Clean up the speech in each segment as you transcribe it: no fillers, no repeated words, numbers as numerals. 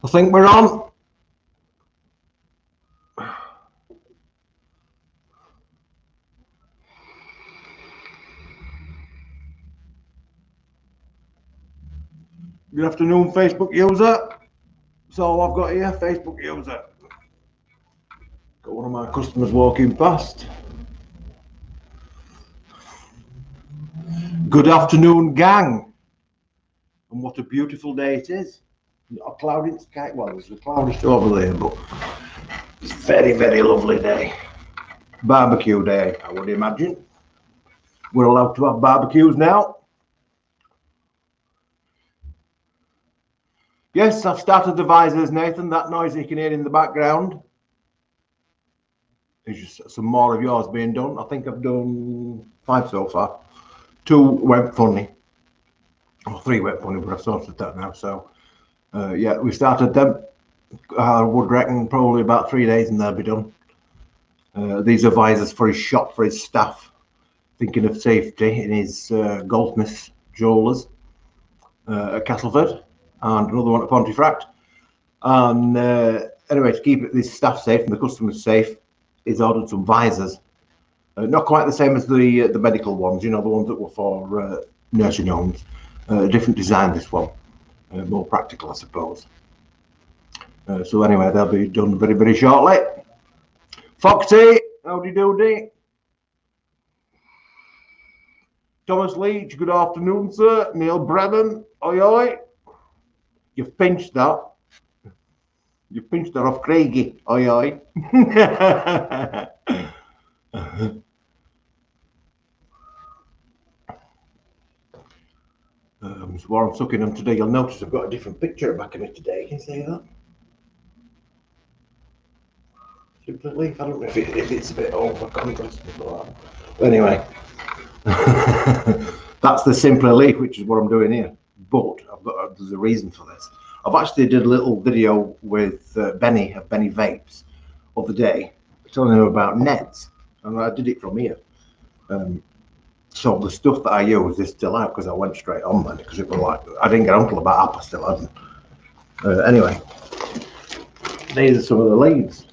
I think we're on. Good afternoon, Facebook user. That's all I've got here, Facebook user. Got one of my customers walking past. Good afternoon, gang. And what a beautiful day it is. Not a cloudy sky. Well, there's a cloudy over there, but it's a very, very lovely day. Barbecue day, I would imagine. We're allowed to have barbecues now. Yes, I've started the visors, Nathan. That noise you can hear in the background is just some more of yours being done. I think I've done 5 so far. 2 went funny. Or 3 went funny, but I've sorted that now. So, yeah, we started them. I would reckon probably about 3 days and they'll be done. These are visors for his shop, for his staff. Thinking of safety in his goldsmiths jewellers at Castleford. And another one at Pontefract. And anyway, to keep this staff safe and the customers safe, he's ordered some visors. Not quite the same as the medical ones, you know, the ones that were for nursing homes. Different design, this one. More practical, I suppose. So anyway, they'll be done very, very shortly. Foxy, howdy doody. Thomas Leach, good afternoon, sir. Neil Brennan, oi oi. You've pinched that. You pinched that off Craigie. Oi oi. So while I'm sucking them today, you'll notice I've got a different picture back of me today. Can you see that? Simply Leaf. I don't know if it's a bit over. Anyway, that's the Simply Leaf, which is what I'm doing here. But there's a reason for this. I've actually did a little video with Benny of Benny Vapes of the day, telling him about nets, and I did it from here. So the stuff that I use is still out because I went straight on then, because it was like I didn't get on till about half past 11. Anyway, these are some of the leaves.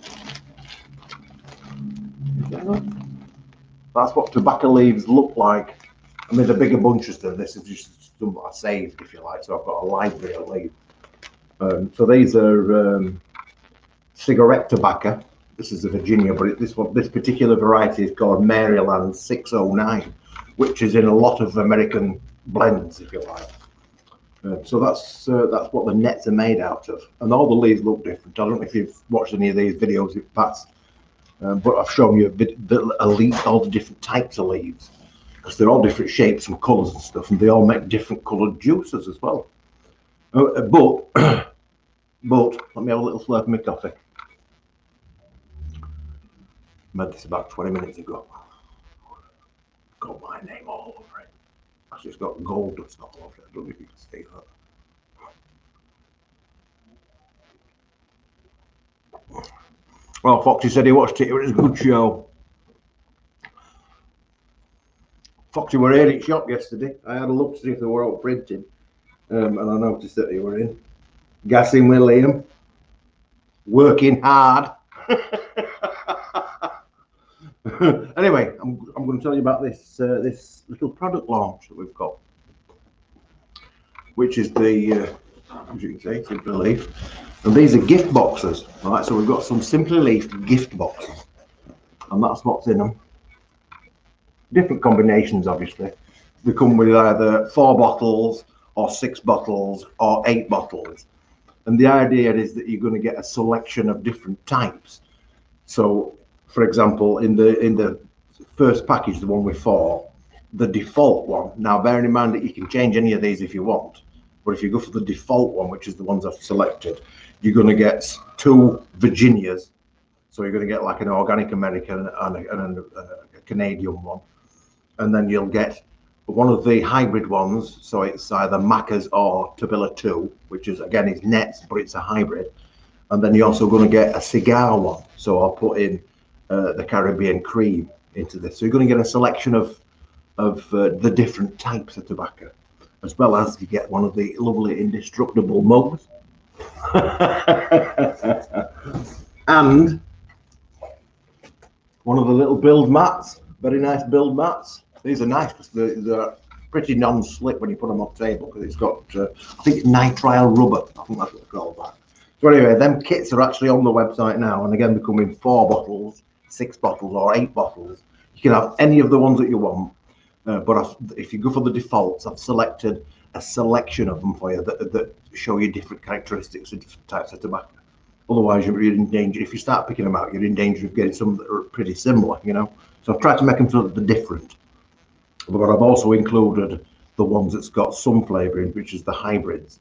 That's what tobacco leaves look like. I made a bigger bunches than this. It's just some that I saved, if you like. So I've got a library of leaves. So these are cigarette tobacco. This is a Virginia, but this particular variety is called Maryland 609, which is in a lot of American blends, if you like. So that's what the nets are made out of, and all the leaves look different. I don't know if you've watched any of these videos in the past, but I've shown you all the different types of leaves, because they're all different shapes and colours and stuff, and they all make different coloured juices as well. But let me have a little slurp of my coffee. Made this about 20 minutes ago. Got my name all over it. Actually, it's got gold dust all over it. I don't know if you can see that. Well, Foxy said he watched it. It was a good show. Foxy were in its shop yesterday. I had a look to see if they were out printing, and I noticed that they were in. Gassing with Liam. Working hard. Anyway, I'm going to tell you about this this little product launch that we've got, which is the as you can see, Simply Leaf, and these are gift boxes. Right, so we've got some Simply Leaf gift boxes, and that's what's in them. Different combinations, obviously. They come with either 4 bottles or 6 bottles or 8 bottles, and the idea is that you're going to get a selection of different types. So, for example, in the first package, the one with 4, the default one. Now, bearing in mind that you can change any of these if you want, but if you go for the default one, which is the ones I've selected, you're going to get 2 Virginias. So you're going to get like an organic American and a Canadian one, and then you'll get one of the hybrid ones. So it's either Macca's or Tabilla 2, which is again is nets, but it's a hybrid. And then you're also going to get a cigar one. So I'll put in the Caribbean cream into this. So you're going to get a selection of the different types of tobacco, as well as you get one of the lovely indestructible mugs. And one of the little build mats, very nice build mats. These are nice because they're pretty non-slip when you put them on the table because it's got, I think it's nitrile rubber. I think that's what they call that. So anyway, them kits are actually on the website now, and again, they come in 4 bottles, 6 bottles, or 8 bottles. You can have any of the ones that you want, but if you go for the defaults, I've selected a selection of them for you that show you different characteristics of different types of tobacco. Otherwise, you're in danger. If you start picking them out, you're in danger of getting some that are pretty similar, you know. So I've tried to make them so that they're different. But I've also included the ones that's got some flavouring, which is the hybrids,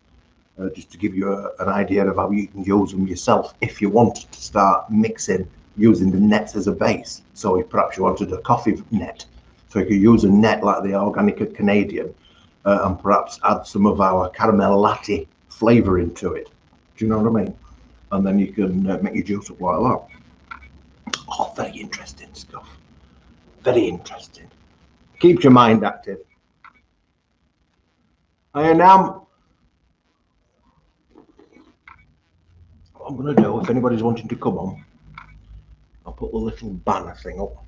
just to give you an idea of how you can use them yourself if you wanted to start mixing using the nets as a base. So if perhaps you wanted a coffee net, so you could use a net like the Organic Canadian and perhaps add some of our caramel latte flavouring to it. Do you know what I mean? And then you can make your juice up like that. Oh, very interesting stuff. Very interesting. Keeps your mind active. And what I'm going to do, if anybody's wanting to come on, I'll put the little banner thing up.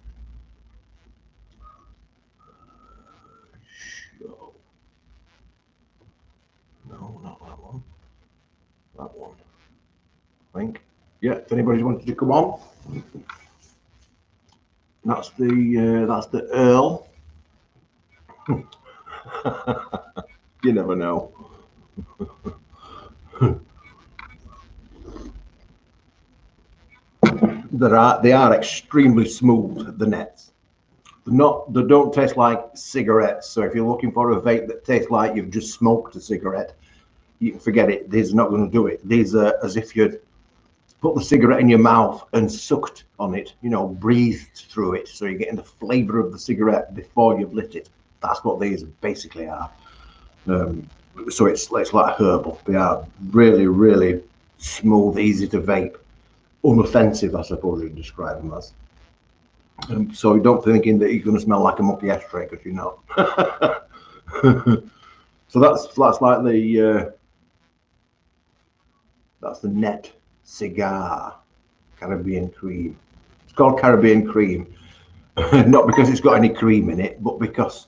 No, not that one. That one. I think. Yeah, if anybody's wanted to come on, that's the Earl. You never know. They are extremely smooth, the nets. They don't taste like cigarettes. So if you're looking for a vape that tastes like you've just smoked a cigarette, you can forget it. These are not going to do it. These are as if you'd put the cigarette in your mouth and sucked on it, you know, breathed through it. So you're getting the flavour of the cigarette before you've lit it. That's what these basically are. So it's like herbal. They are really, really smooth, easy to vape, unoffensive, I suppose you'd describe them as. So don't thinking that you're going to smell like a mucky ashtray, because you're not. So that's like that's the net cigar Caribbean cream. It's called Caribbean cream, not because it's got any cream in it, but because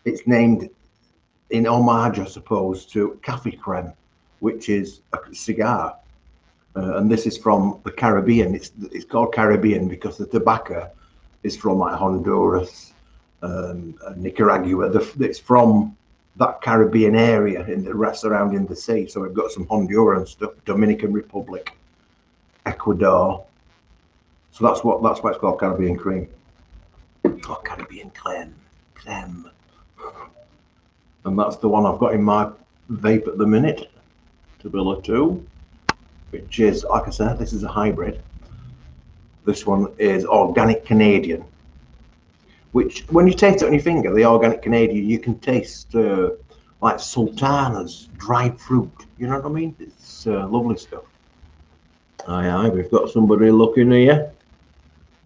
it's named in homage, I suppose, to Café Creme, which is a cigar. And this is from the Caribbean. It's called Caribbean because the tobacco is from like Honduras, Nicaragua. It's from that Caribbean area in the rest surrounding the sea. So we've got some Honduran stuff, Dominican Republic, Ecuador. So that's why it's called Caribbean cream. Oh, Caribbean creme. And that's the one I've got in my vape at the minute, Tabilla 2, which is, like I said, this is a hybrid. This one is Organic Canadian, which when you taste it on your finger, the Organic Canadian, you can taste like sultanas, dried fruit. You know what I mean? It's lovely stuff. Aye, we've got somebody looking here.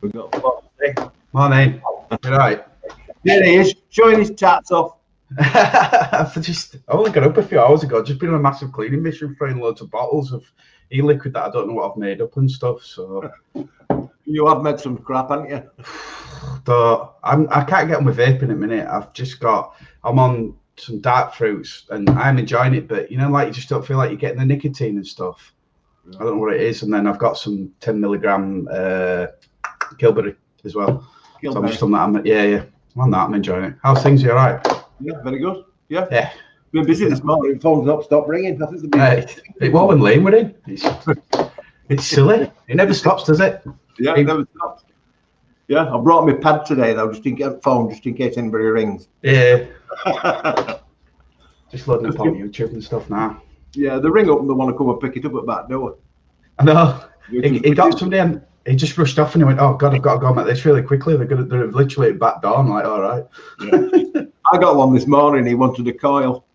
We've got Foxy. Morning. You're right. There he is, showing his tats off. I only got up a few hours ago. Just been on a massive cleaning mission, throwing loads of bottles of e-liquid that I don't know what I've made up and stuff. So you have made some crap, haven't you? So I can't get on with vaping in a minute. I'm on some dark fruits and I'm enjoying it, but you know, like you just don't feel like you're getting the nicotine and stuff. Yeah. I don't know what it is. And then I've got some 10 milligram Gilberry as well. So I'm just on that. Yeah. I'm on that. I'm enjoying it. How's things? You all right? Yeah, very good. Yeah. Yeah. Been busy this morning. Phone's not stopped ringing. I think it won't when Lane were in. It's silly. It never stops, does it? Yeah, it never stops. Yeah, I brought my pad today though, just in case anybody rings. Yeah. Just loading up on YouTube and stuff now. Yeah, they ring up and they want to come and pick it up at back door. I know. He got somebody and he just rushed off and he went, "Oh God, I've got to go and make this really quickly. They're literally at back door." I'm like, "All right." Yeah. I got one this morning. He wanted a coil.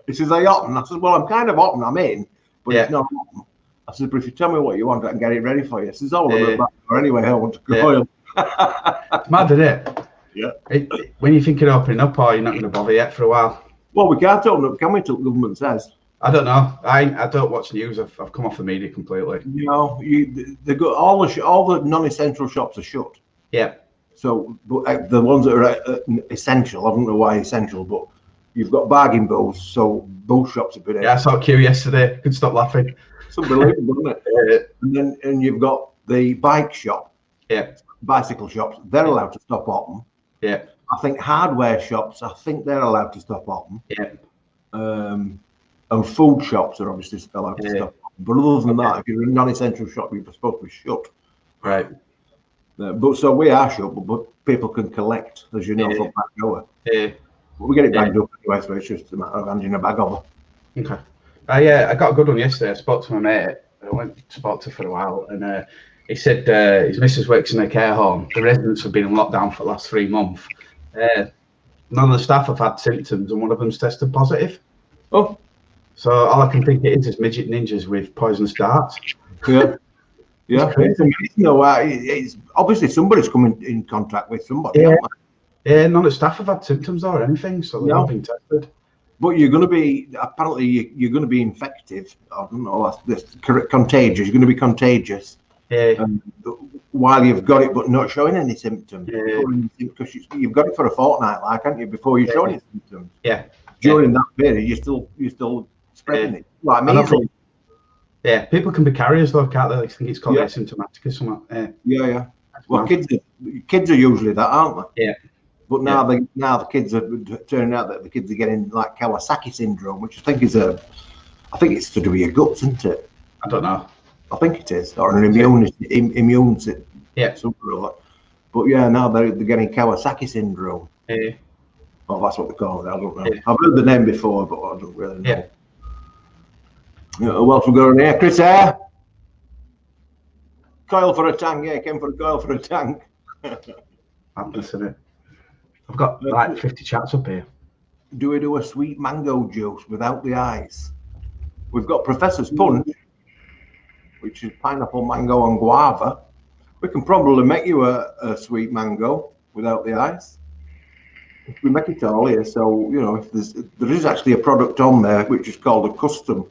He says, "Are you open?" I said, "Well, I'm kind of open. I'm in, but it's not open." I said, "But if you tell me what you want, I can get it ready for you." He says, "Oh, well, I'm back door anyway. I want a coil." It's mad, isn't it? Yeah. When you think of opening up, or you're not going to bother yet for a while. Well, we can't open up, can we, till the government says? I don't know. I don't watch news. I've come off the media completely. You know, they got all the non-essential shops are shut. Yeah. So, but the ones that are essential, I don't know why essential, but you've got bargain booths, so both shops have been. Yeah, I saw a queue yesterday. Couldn't stop laughing. It's unbelievable, isn't it? And you've got the bike shop. Yeah. Bicycle shops, they're allowed to stop open. Yeah. I think hardware shops, I think they're allowed to stop open. Yeah. And food shops are obviously allowed to stop open. But other than that, if you're a non-essential shop, you're supposed to be shut. Right. But so we are shut, but people can collect, as you know, from back over. Yeah. But we get it bagged up anyway, so it's just a matter of handing a bag over. Okay. I got a good one yesterday. I spoke to my mate. I went to spoke to for a while, and he said his missus works in a care home. The residents have been in lockdown for the last 3 months. None of the staff have had symptoms, and one of them's tested positive. Oh. So all I can think it is midget ninjas with poisonous darts. Yeah. Yeah. It's obviously somebody's come in contact with somebody. Yeah. Yeah, none of the staff have had symptoms or anything, so they've all been tested. But you're going to be, apparently, you're going to be infective. I don't know, that's contagious. You're going to be contagious. Yeah. While you've got it, but not showing any symptoms. Yeah. Because you've got it for a fortnight, like, haven't you? Before you show any symptoms. Yeah. During that period, you're still spreading it. Like measles. Yeah. People can be carriers though, can't they? They think it's called asymptomatic or something. Yeah. Well, kids are usually that, aren't they? Yeah. But now the kids are turning out that the kids are getting like Kawasaki syndrome, which I think it's to do with your guts, isn't it? I don't know. I think it is, or an immune yeah, something like that. But yeah, now they're getting Kawasaki syndrome. Yeah. Oh, that's what they call it. I don't know. Yeah. I've heard the name before, but I don't really know. Yeah. Who else we got on here? Chris Air. Coil for a tank. Yeah, came for a coil for a tank. Madness, isn't it? I've got like 50 chats up here. Do we do a sweet mango juice without the ice? We've got Professor's Punch, which is pineapple, mango, and guava. We can probably make you a sweet mango without the ice. We make it all here, so you know if there is actually a product on there which is called a custom.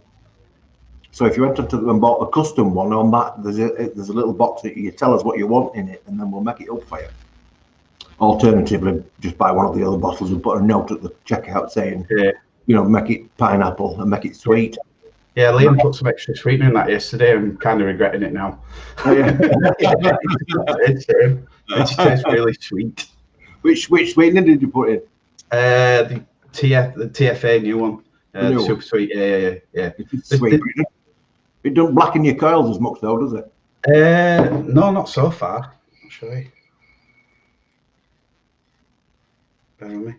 So if you went into and bought the custom one, on that there's a little box that you tell us what you want in it, and then we'll make it up for you. Alternatively, just buy one of the other bottles and put a note at the checkout saying, you know, make it pineapple and make it sweet. Yeah, Liam put some extra sweetener in that yesterday. I'm kind of regretting it now. Oh, yeah. It tastes really sweet. Which sweetener did you put in? The TFA new one. Super sweet. Yeah. It's sweet. It doesn't blacken your coils as much though, does it? No, not so far. I'll show you. Bear with me.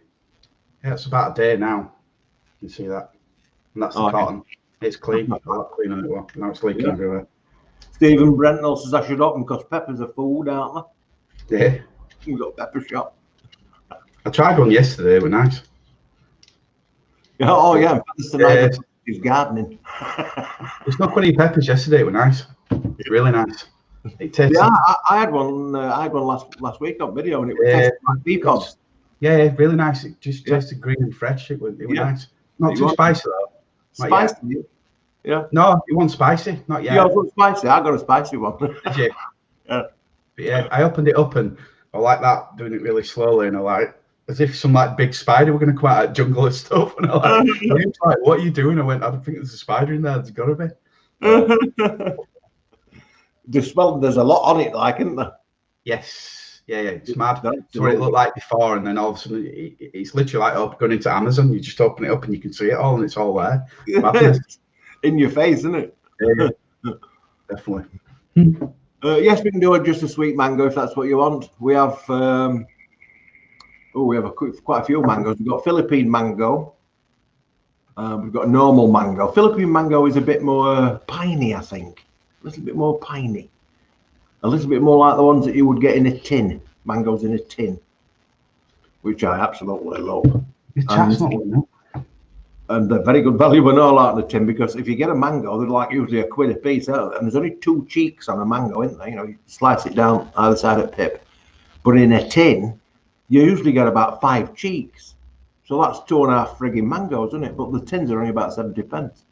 Yeah, it's about a day now. You can see that. And that's the cotton. It's clean. A lot cleaner than it was. Now it's leaking everywhere. Stephen Brentnell says I should open because peppers are food, aren't they? Yeah. We've got pepper shop. I tried one yesterday. They were nice. Oh yeah, tonight is gardening. It's not funny peppers yesterday. They were nice. Really nice. It tastes. Yeah, I had one. Last week on video, and it tasted like beef pods. Yeah, really nice. It just tasted green and fresh. It was nice. Not too spicy though. Spicy? Yeah. No, it wasn't spicy. Not yet. Yeah, it wasn't spicy. I got a spicy one. Did you? Yeah. But yeah, I opened it up and I like that, doing it really slowly, and I like as if some like big spider were going to come out of jungle and stuff. And I was like, "What are you doing?" I went, "I don't think there's a spider in there. There's got to be." There's a lot on it, like, isn't there? Yes. Yeah, it's mad. That's what it looked like before, and then all of a sudden, it's literally like going into Amazon. You just open it up and you can see it all, and it's all there. In your face, isn't it? Yeah, definitely. Yes, we can do just a sweet mango if that's what you want. We have quite a few mangoes. We've got Philippine mango. We've got a normal mango. Philippine mango is a bit more piney, I think. A little bit more piney. A little bit more like the ones that you would get in a tin. Mangoes in a tin. Which I absolutely love. And they're very good value when all out in the tin, because if you get a mango, they're like usually £1 a piece, and there's only 2 cheeks on a mango, isn't there? You know, you slice it down either side of the pip. But in a tin, you usually get about 5 cheeks. So that's 2.5 frigging mangoes, isn't it? But the tins are only about 70 pence.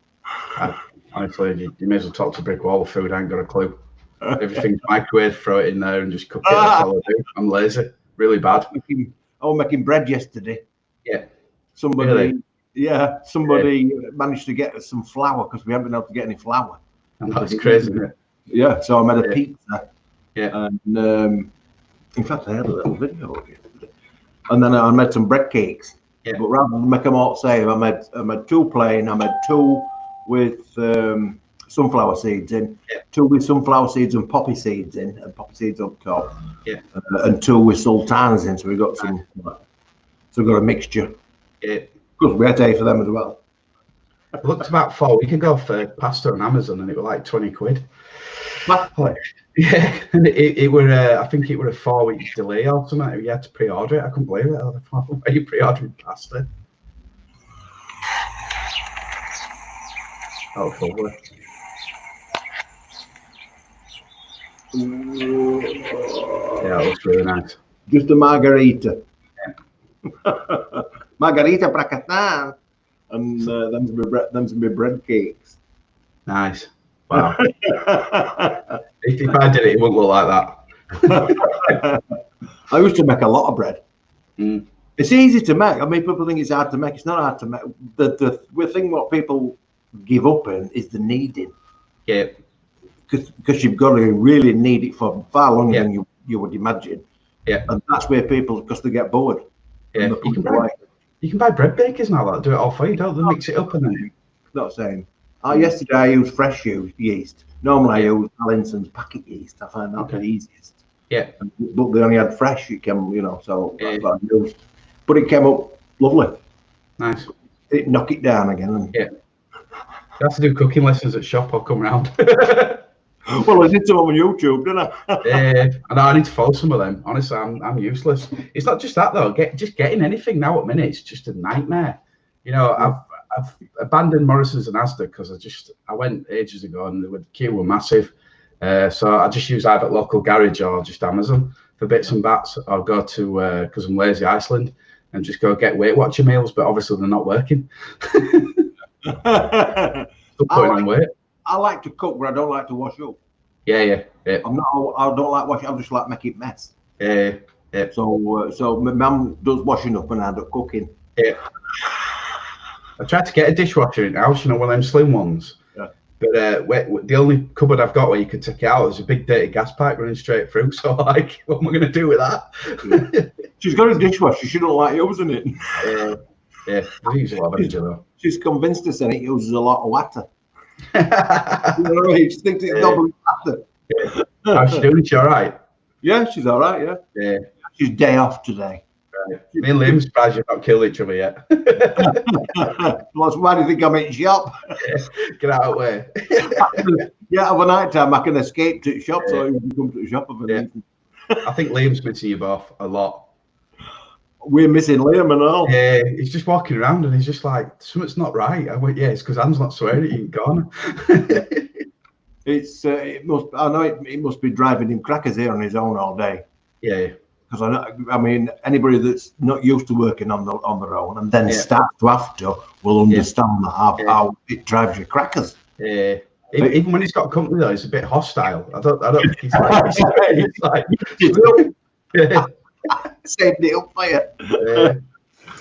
Honestly, you may as well talk to a brick wall. Food, I ain't got a clue. Everything's microwave, throw it in there and just cook it. That's all I do. I'm lazy, really bad. I was making bread yesterday. Yeah. Somebody, Really? somebody managed to get us some flour because we haven't been able to get any flour. And that's crazy, isn't it? Yeah, so I made a pizza. Yeah. And in fact, I had a little video of it. And then I made some bread cakes. Yeah. But rather than make them all same, I made two plain. I made two with sunflower seeds in, two with sunflower seeds and poppy seeds in, and poppy seeds on top. Yeah. And two with sultanas in. So we got some. So we got a mixture. Yeah. Because we had to pay for them as well. I looked about 4 weeks ago for pasta on Amazon, and it was like 20 quid. What? Yeah, and it were I think it were a 4-week delay or something. You had to pre-order it. I couldn't believe it. I thought, why are you pre-ordering pasta? Oh, lovely. Yeah, it looks really nice. Just a margarita. Margarita Prakatan. And them's my bread cakes. Nice. Wow. if I did it wouldn't look like that. I used to make a lot of bread. Mm. It's easy to make. I mean, people think it's hard to make. It's not hard to make. The thing what people give up in is the kneading. Yeah. Because you've got to really knead it for far longer than you would imagine. Yeah. And that's where people, because they get bored. Yeah. You can buy bread bakers now that do it all for you, don't they? Mix it up and then. Not saying. Yesterday I used fresh yeast. Normally I use Allinson's packet yeast. I find that the easiest. Yeah. But they only had fresh. It came, so that's what I used. But it came up lovely. Nice. It knock it down again. And you have to do cooking lessons at shop. I'll come round. Well, I did some on YouTube, didn't I? Yeah, and I need to follow some of them. Honestly, I'm useless. It's not just that though. Just getting anything now at minute, it's just a nightmare. I've abandoned Morrison's and Asda because I went ages ago and the queue were massive. So I just use either local garage or just Amazon for bits and bats. I'll go to because I'm lazy, Iceland, and just go get Weight Watcher meals. But obviously they're not working. Still putting on weight. I like to cook, but I don't like to wash up. Yeah. I don't like washing. I just like making mess. Yeah. So my mum does washing up and I do cooking. Yeah. I tried to get a dishwasher in the house, one of them slim ones. Yeah. But the only cupboard I've got where you could take it out is a big dirty gas pipe running straight through. So what am I going to do with that? She's got a dishwasher. She don't like using it. Yeah. It uses a lot of energy though. She's convinced us that it uses a lot of water. You know what I mean? She thinks it's double water. Yeah. How's she doing? She all right? Yeah, she's all right. Yeah. She's day off today. Right. Me and Liam surprised you've not killed each other yet. Well, why do you think I'm in shop? Get out of the way. Yeah, over night time I can escape to the shop, so you can come to the shop. I think Liam's missing you both a lot. We're missing Liam and all. Yeah, he's just walking around and he's just like, something's not right. I went, it's because Anne's not swearing at you in corner. It must be driving him crackers here on his own all day. Yeah. Because I mean, anybody that's not used to working on their own and then starts to have to will understand that how it drives you crackers. Yeah. Even when he's got company though, he's a bit hostile. I don't think he's like, saved it up for you.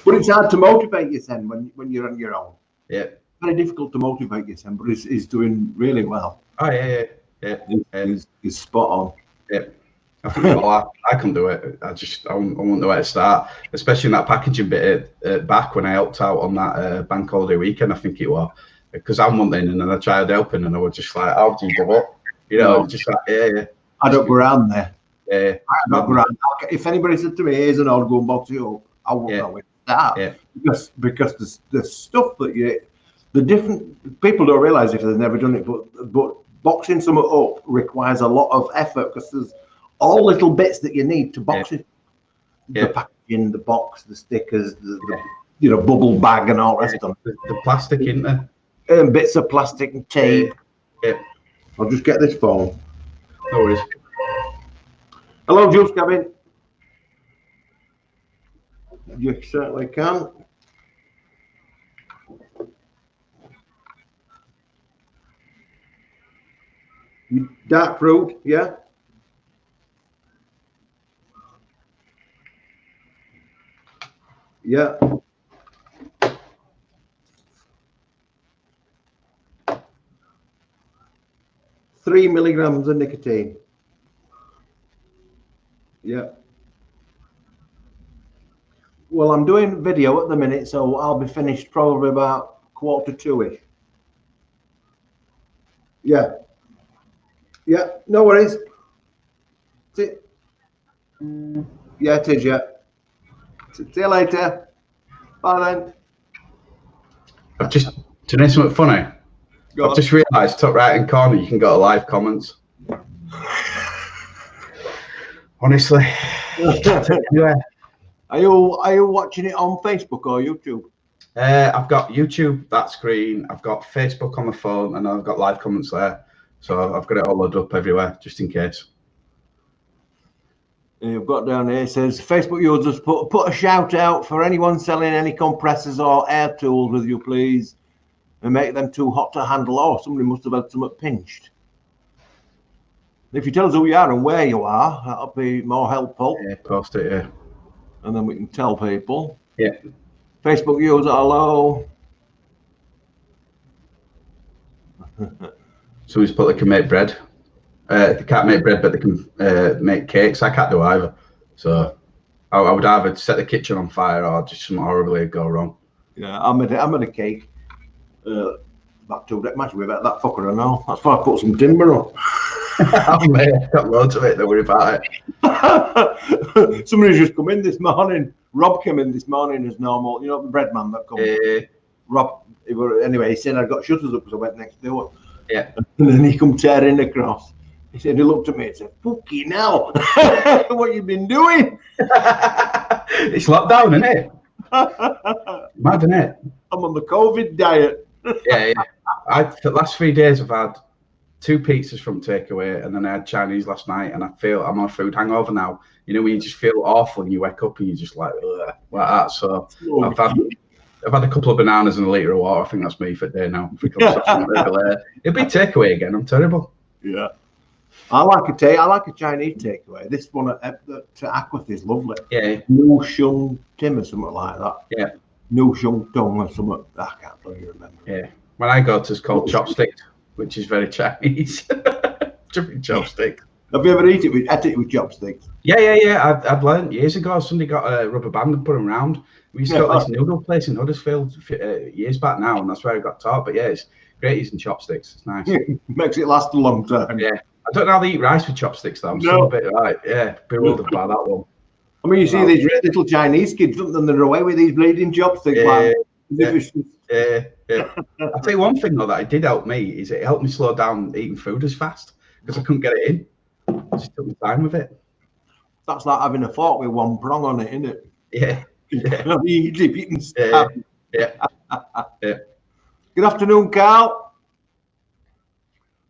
But it's hard to motivate you, Sen, when you're on your own. Yeah. Very difficult to motivate you, Sen, but he's doing really well. Oh yeah. He's spot on. Yeah. I think I can do it. I won't know where to start, especially in that packaging bit back when I helped out on that bank holiday weekend. I think it was because I'm one thing and then I tried helping and I was just like, how do you do it? Just like I don't go around there. Yeah. I don't go around. If anybody said to me, "Here's an old go and box it up," I won't know where to start. Yeah. Because the stuff that the different people don't realise if they've never done it, but boxing something up requires a lot of effort because there's all little bits that you need to box it. The packaging, the box, the stickers, the bubble bag and all that stuff. The plastic, isn't there? And bits of plastic and tape. Yeah. I'll just get this phone. No worries. Hello, Jules Cabin. You certainly can. Dark fruit, yeah. Yeah. Three milligrams of nicotine. Yeah. Well, I'm doing video at the minute, so I'll be finished probably about 1:45-ish. Yeah. Yeah, no worries. See, yeah, it is, yeah. See you later. Bye then. I've just, do you know something funny? Go I've on. just realised, top right hand corner, you can go to live comments. Honestly. Anyway. Are you watching it on Facebook or YouTube? I've got YouTube, that screen. I've got Facebook on the phone, and I've got live comments there. So I've got it all loaded up everywhere, just in case. You've got down here, it says Facebook users put a shout out for anyone selling any compressors or air tools with you, please, and make them too hot to handle. Oh, somebody must have had something pinched. If you tell us who you are and where you are, that'll be more helpful. Yeah, post it, yeah. And then we can tell people. Yeah. Facebook user, hello. Somebody's put they can make bread. They can't make bread, but they can make cakes. I can't do either. So I would either set the kitchen on fire or just something horribly go wrong. Yeah, I made a cake. About 2 days. Imagine about that fucker and all. That's why I put some timber on. I've got loads of it. Don't worry about it. Somebody's just come in this morning. Rob came in this morning as normal. You know the bread man that comes. Rob. Anyway, he said I got shutters up because I went next door. Yeah. And then he come tearing across. He said he looked at me and said, "Fucking hell, what you been doing?" It's lockdown, isn't it? Mad, isn't it? I'm on the COVID diet. Yeah. For the last 3 days, I've had 2 pizzas from takeaway, and then I had Chinese last night, and I feel I'm on a food hangover now. You know, when you just feel awful and you wake up and you're just like that. So I've had a couple of bananas and a litre of water. I think that's me for the day now. It'll be takeaway again. I'm terrible. Yeah. I like a Chinese takeaway. This one at Aquath is lovely. Yeah. Nu Shung Tim or something like that. Yeah. Nu Shung Tung or something. I can't really remember. Yeah. When I go to, it's called chopsticks, which is very Chinese. Jumping chopsticks. Have you ever eaten it with chopsticks? Yeah. I'd learned years ago. Somebody got a rubber band and put them around. We used to go to this noodle place in Huddersfield years back now, and that's where I got taught. But yeah, it's great using chopsticks. It's nice. Makes it last a long time. Yeah. I don't know how they eat rice with chopsticks though. I'm still a bit right. Yeah, bewildered by that one. I mean, you see these little Chinese kids, and they're away with these bleeding chopsticks. Yeah. I'll tell you one thing though that it did help me is it helped me slow down eating food as fast because I couldn't get it in. I just took my time with it. That's like having a fork with one prong on it, isn't it? Yeah. You can stab. Yeah. Good afternoon, Carl.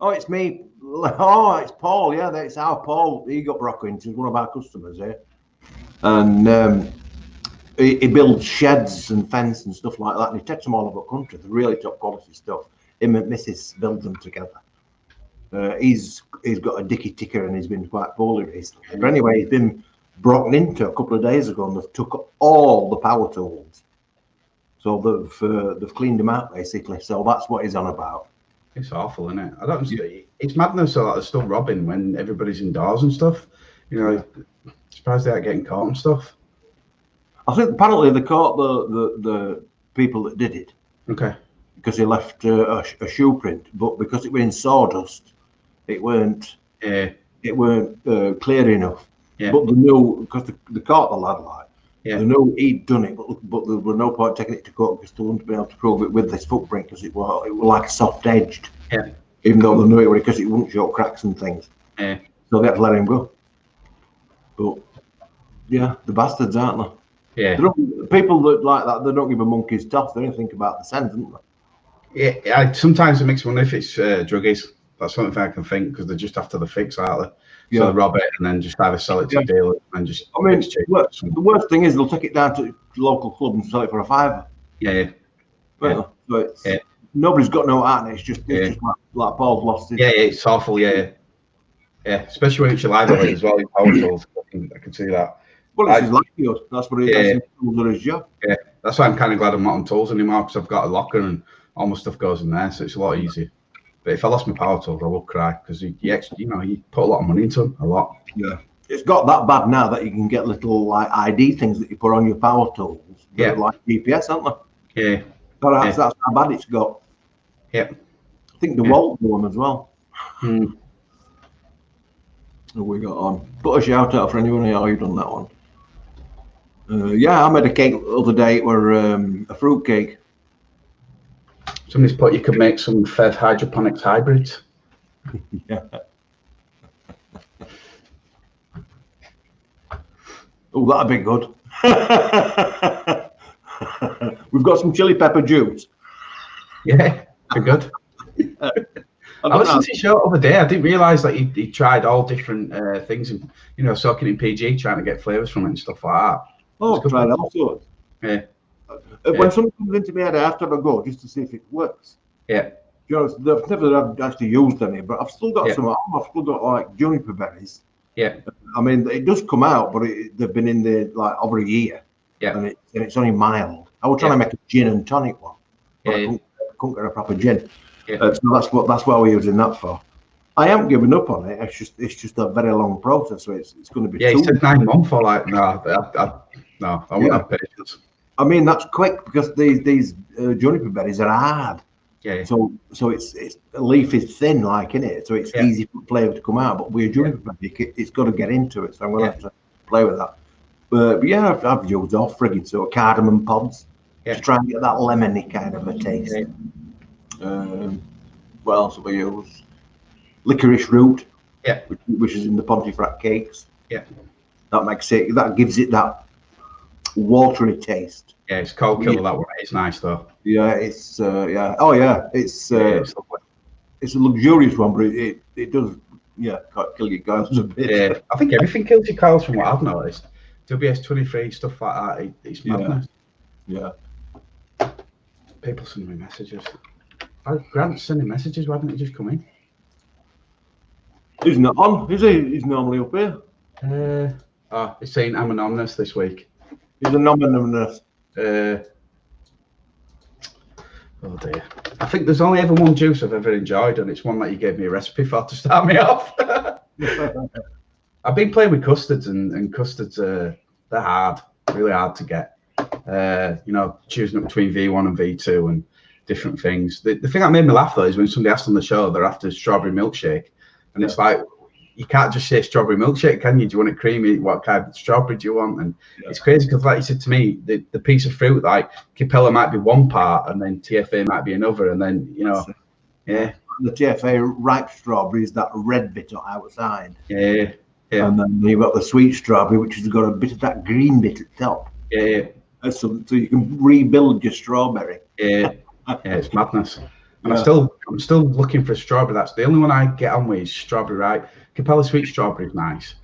Oh, it's me. Oh, it's Paul. Yeah, that's our Paul. He got Brockings. He's one of our customers here, and he builds sheds and fence and stuff like that. And he takes them all over the country. The really top quality stuff. Him and Mrs. build them together. He's got a dicky ticker and he's been quite poorly recently. But anyway, he's been broken into a couple of days ago, and they've took all the power tools. So they've cleaned them out basically. So that's what he's on about. It's awful, isn't it? I don't. It's madness that they're still robbing when everybody's indoors and stuff. You know, surprised they aren't getting caught and stuff. I think apparently they caught the people that did it. Okay. Because they left a shoe print, but because it was in sawdust, it weren't clear enough. Yeah. But they knew because they caught the lad like. Yeah. They knew he'd done it, but there was no point taking it to court because they wouldn't be able to prove it with this footprint because it was like soft edged. Yeah. Even though they knew it was because it wouldn't show cracks and things. Yeah. So they had to let him go. But yeah, the bastards, aren't they? Yeah. People that like that, they don't give a monkey's toss. They don't think about the sense, don't they? Yeah. Sometimes it makes me wonder if it's druggies. That's something I can think because they're just after the fix, aren't they? So they rob it and then just either sell it to dealers and just. I mean, the worst thing is they'll take it down to the local club and sell it for a £5. Yeah. So it's, nobody's got no heart. It's just like Paul's lost his. Yeah, it's awful. Yeah. Especially when it's your liability as well. Your power tools. I can see that. Well, it's his livelihood. That's what it is. That's his job. Yeah, that's why I'm kind of glad I'm not on tools anymore, because I've got a locker and all my stuff goes in there, so it's a lot easier. But if I lost my power tools, I would cry, because you put a lot of money into them, a lot. Yeah, it's got that bad now that you can get little like ID things that you put on your power tools. Yeah, like GPS, aren't they? Yeah. That's how bad it's got. Yeah. I think the Walton one as well. Hmm. What we got on? Put a shout out for anyone who's done that one. Yeah, I made a cake the other day. It were a fruit cake. Somebody's put you could make some Fev hydroponics hybrids. Yeah. Oh, that'd be good. We've got some chili pepper juice. Yeah, be good. I listened to your show the other day. I didn't realise that he tried all different things, and soaking in PG, trying to get flavours from it and stuff like that. Oh, I've tried all sorts. Yeah. When something comes into my head, I have to have a go just to see if it works. Yeah. I've never actually used any, but I've still got some. I've still got like juniper berries. Yeah. I mean, it does come out, but they've been in there like over a year. Yeah. And it's only mild. I was trying to make a gin and tonic one, but I couldn't get a proper gin. Yeah. So that's what we're using that for. I haven't given up on it. It's just a very long process, so it's going to be. Yeah, he said 9 months for like no, I wouldn't have patience. I mean, that's quick because these juniper berries are hard. Yeah. So it's the leaf is thin, like in it, so it's easy for flavour to come out. But with a juniper berry, it's got to get into it. So I'm going to have to play with that. But yeah, I've used all frigging sort of cardamom pods to try and get that lemony kind of a taste. Yeah. What else have we used? Licorice root. Yeah. Which is in the Pontefract cakes. Yeah. That gives it that watery taste. Yeah, it's cold killer that one. It's nice though. Yeah, it's Oh yeah, it's a luxurious one, but it does kill your cows a bit. Yeah, I think everything kills your cows from what I've noticed. WS23 stuff like that, it's madness. Yeah. People sending me messages. Grant's sending messages. Why didn't he just come in? He's not on, is he? He's normally up here. He's saying I'm anonymous this week. He's anonymous. Oh dear. I think there's only ever one juice I've ever enjoyed, and it's one that you gave me a recipe for to start me off. I've been playing with custards, and custards they're hard, really hard to get. Choosing up between V1 and V2 and different things. The thing that made me laugh though is when somebody asked on the show they're after strawberry milkshake, and it's like, you can't just say strawberry milkshake, can you? Do you want it creamy? What kind of strawberry do you want? And it's crazy because, like you said to me, the piece of fruit, like Capella might be one part, and then TFA might be another, and then the TFA ripe strawberry is that red bit outside. Yeah. And then you've got the sweet strawberry, which has got a bit of that green bit at the top. Yeah. So you can rebuild your strawberry. Yeah, it's madness. And I'm still looking for a strawberry. That's the only one I get on with is strawberry ripe. Capella sweet strawberry is nice,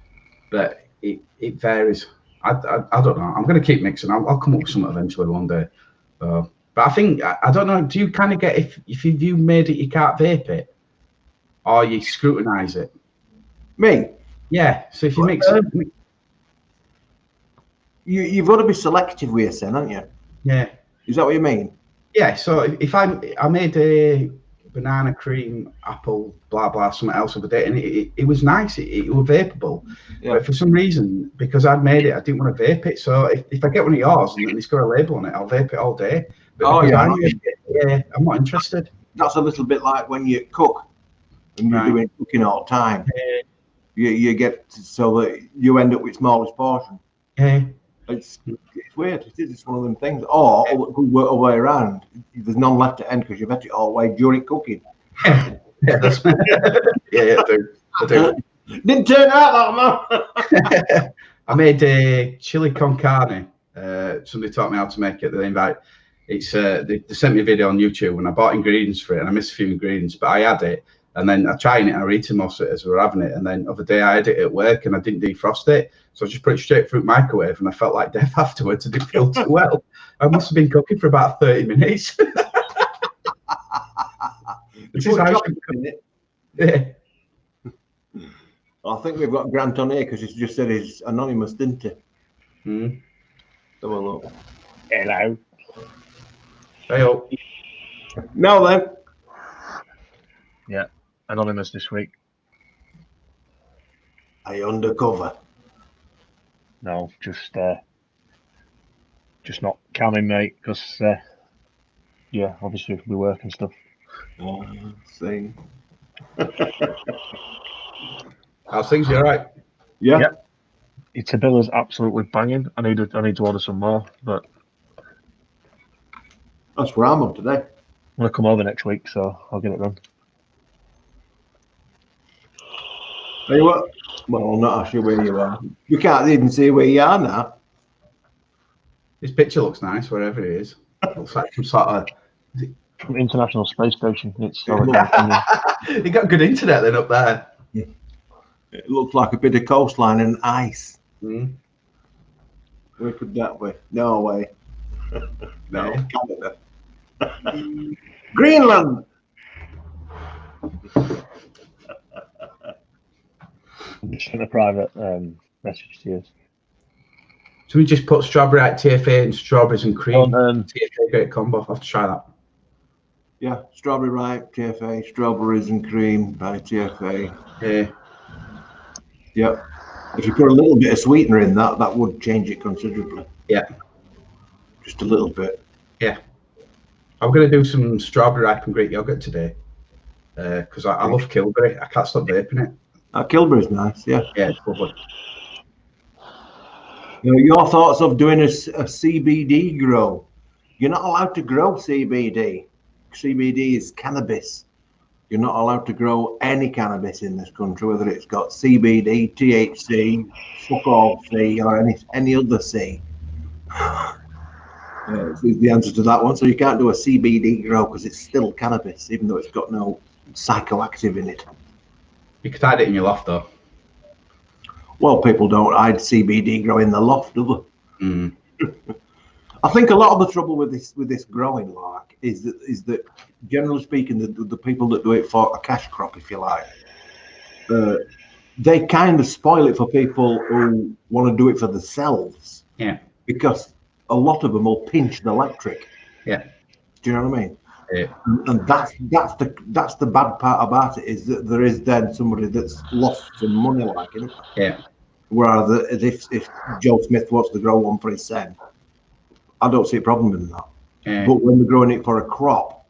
but it varies. I don't know. I'm going to keep mixing. I'll come up with something eventually one day. But I think, I don't know, do you kind of get, if you made it, you can't vape it? Or you scrutinise it? Me? Yeah. So if you mix it... You've got to be selective with your sin, haven't you? Yeah. Is that what you mean? Yeah. So if I made a banana cream apple blah blah something else of a day, and it was nice, it was vapable, but for some reason, because I'd made it, I didn't want to vape it. So if I get one of yours and it's got a label on it, I'll vape it all day. But I'm not interested. That's a little bit like when you cook and you're doing cooking all the time. You get so that you end up with smallest portion. It's weird. It's one of them things. Or the way around, there's none left at end because you've had it all the way during cooking. I do. Didn't turn out that, man. I made a chili con carne. Somebody taught me how to make it. They sent me a video on YouTube, and I bought ingredients for it, and I missed a few ingredients, but I had it. And then I tried it, and I were eating most of it as we were having it. And then the other day I had it at work, and I didn't defrost it. So I just put it straight through the microwave, and I felt like death afterwards. I didn't feel too well. I must have been cooking for about 30 minutes. This Put is how chocolate in it. yeah. I think we've got Grant on here because he's just said he's anonymous, didn't he? Mm. Have a look. Hello. Hey, oh. Now then. Yeah, anonymous this week. Are you undercover? No, just not camming, mate, because yeah, obviously we work and stuff. See. How's things? You all right? Yeah. Yep. It's Tabilla's absolutely banging. I need to order some more, but That's where I'm on today. I'm gonna come over next week, so I'll get it done. Tell you what. Well, I'm not actually where you are. You can't even see where you are now. This picture looks nice, wherever it is. Looks like some sort of. From International Space Station. It's You got good internet then up there. It looks like a bit of coastline and ice. Mm. Where could that be? Norway. No, Yeah. Canada. Greenland. sent a private message to you. So we just put strawberry at TFA and strawberries and cream. TFA great combo. I'll have to try that. Yeah, strawberry ripe, TFA, strawberries and cream by TFA. Yeah. Yep. If you put a little bit of sweetener in that would change it considerably. Yeah. Just a little bit. Yeah. I'm going to do some strawberry ripe and Greek yogurt today because I love Kilberry. I can't stop vaping it. Kilberry's nice, yeah. Yeah, it's lovely. Your thoughts of doing a CBD grow? You're not allowed to grow CBD. CBD is cannabis. You're not allowed to grow any cannabis in this country, whether it's got CBD, THC, fuck all C, or any other C. Is the answer to that one. So you can't do a CBD grow because it's still cannabis, even though it's got no psychoactive in it. You could hide it in your loft, though. Well, people don't hide CBD grow in the loft, do they? Mm. I think a lot of the trouble with this growing, like, is that generally speaking, the people that do it for a cash crop, if you like, they kind of spoil it for people who want to do it for themselves. Yeah. Because a lot of them will pinch the electric. Yeah. Do you know what I mean? Yeah. And that's the bad part about it, is that there is then somebody that's lost some money, like, you know? Yeah. Whereas if Joe Smith wants to grow one for his son, I don't see a problem in that. Yeah. But when they're growing it for a crop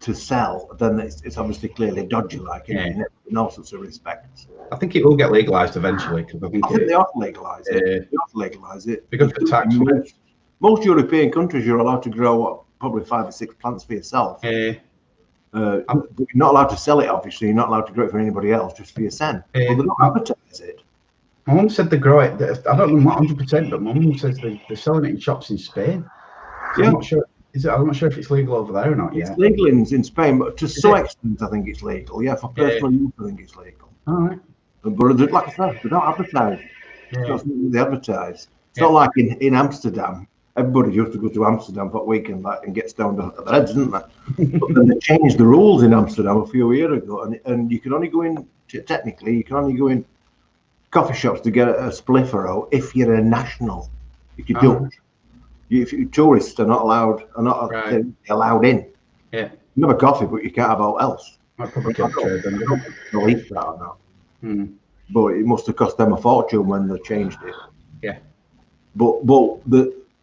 to sell, then it's obviously clearly dodgy, like, in all sorts of respects. I think it will get legalised eventually because I think they ought to legalise it. They ought to legalise it. Because the tax. Most European countries, you're allowed to grow probably 5 or 6 plants for yourself. Yeah. But you're not allowed to sell it, obviously. You're not allowed to grow it for anybody else, just for your son. But they don't advertise it. My mum said they grow it. I don't know 100%, but my mum says they're selling it in shops in Spain. So I'm not sure. I'm not sure if it's legal over there or not yet. It's legal in Spain, but to some extent, I think it's legal. Yeah, for personal use, I think it's legal. All right. But like I said, they don't advertise. It's not something they advertise. It's not like in Amsterdam. Everybody used to go to Amsterdam for a weekend and get stoned at their heads, didn't they? But then they changed the rules in Amsterdam a few years ago, and you can only go in, technically, you can only go in coffee shops to get a spliffer if you're a national. If you don't, if you tourists are not allowed, allowed in. Yeah. You can have a coffee, but you can't have out else. Might probably get trade then. Believe that or not. But it must have cost them a fortune when they changed it. Yeah. But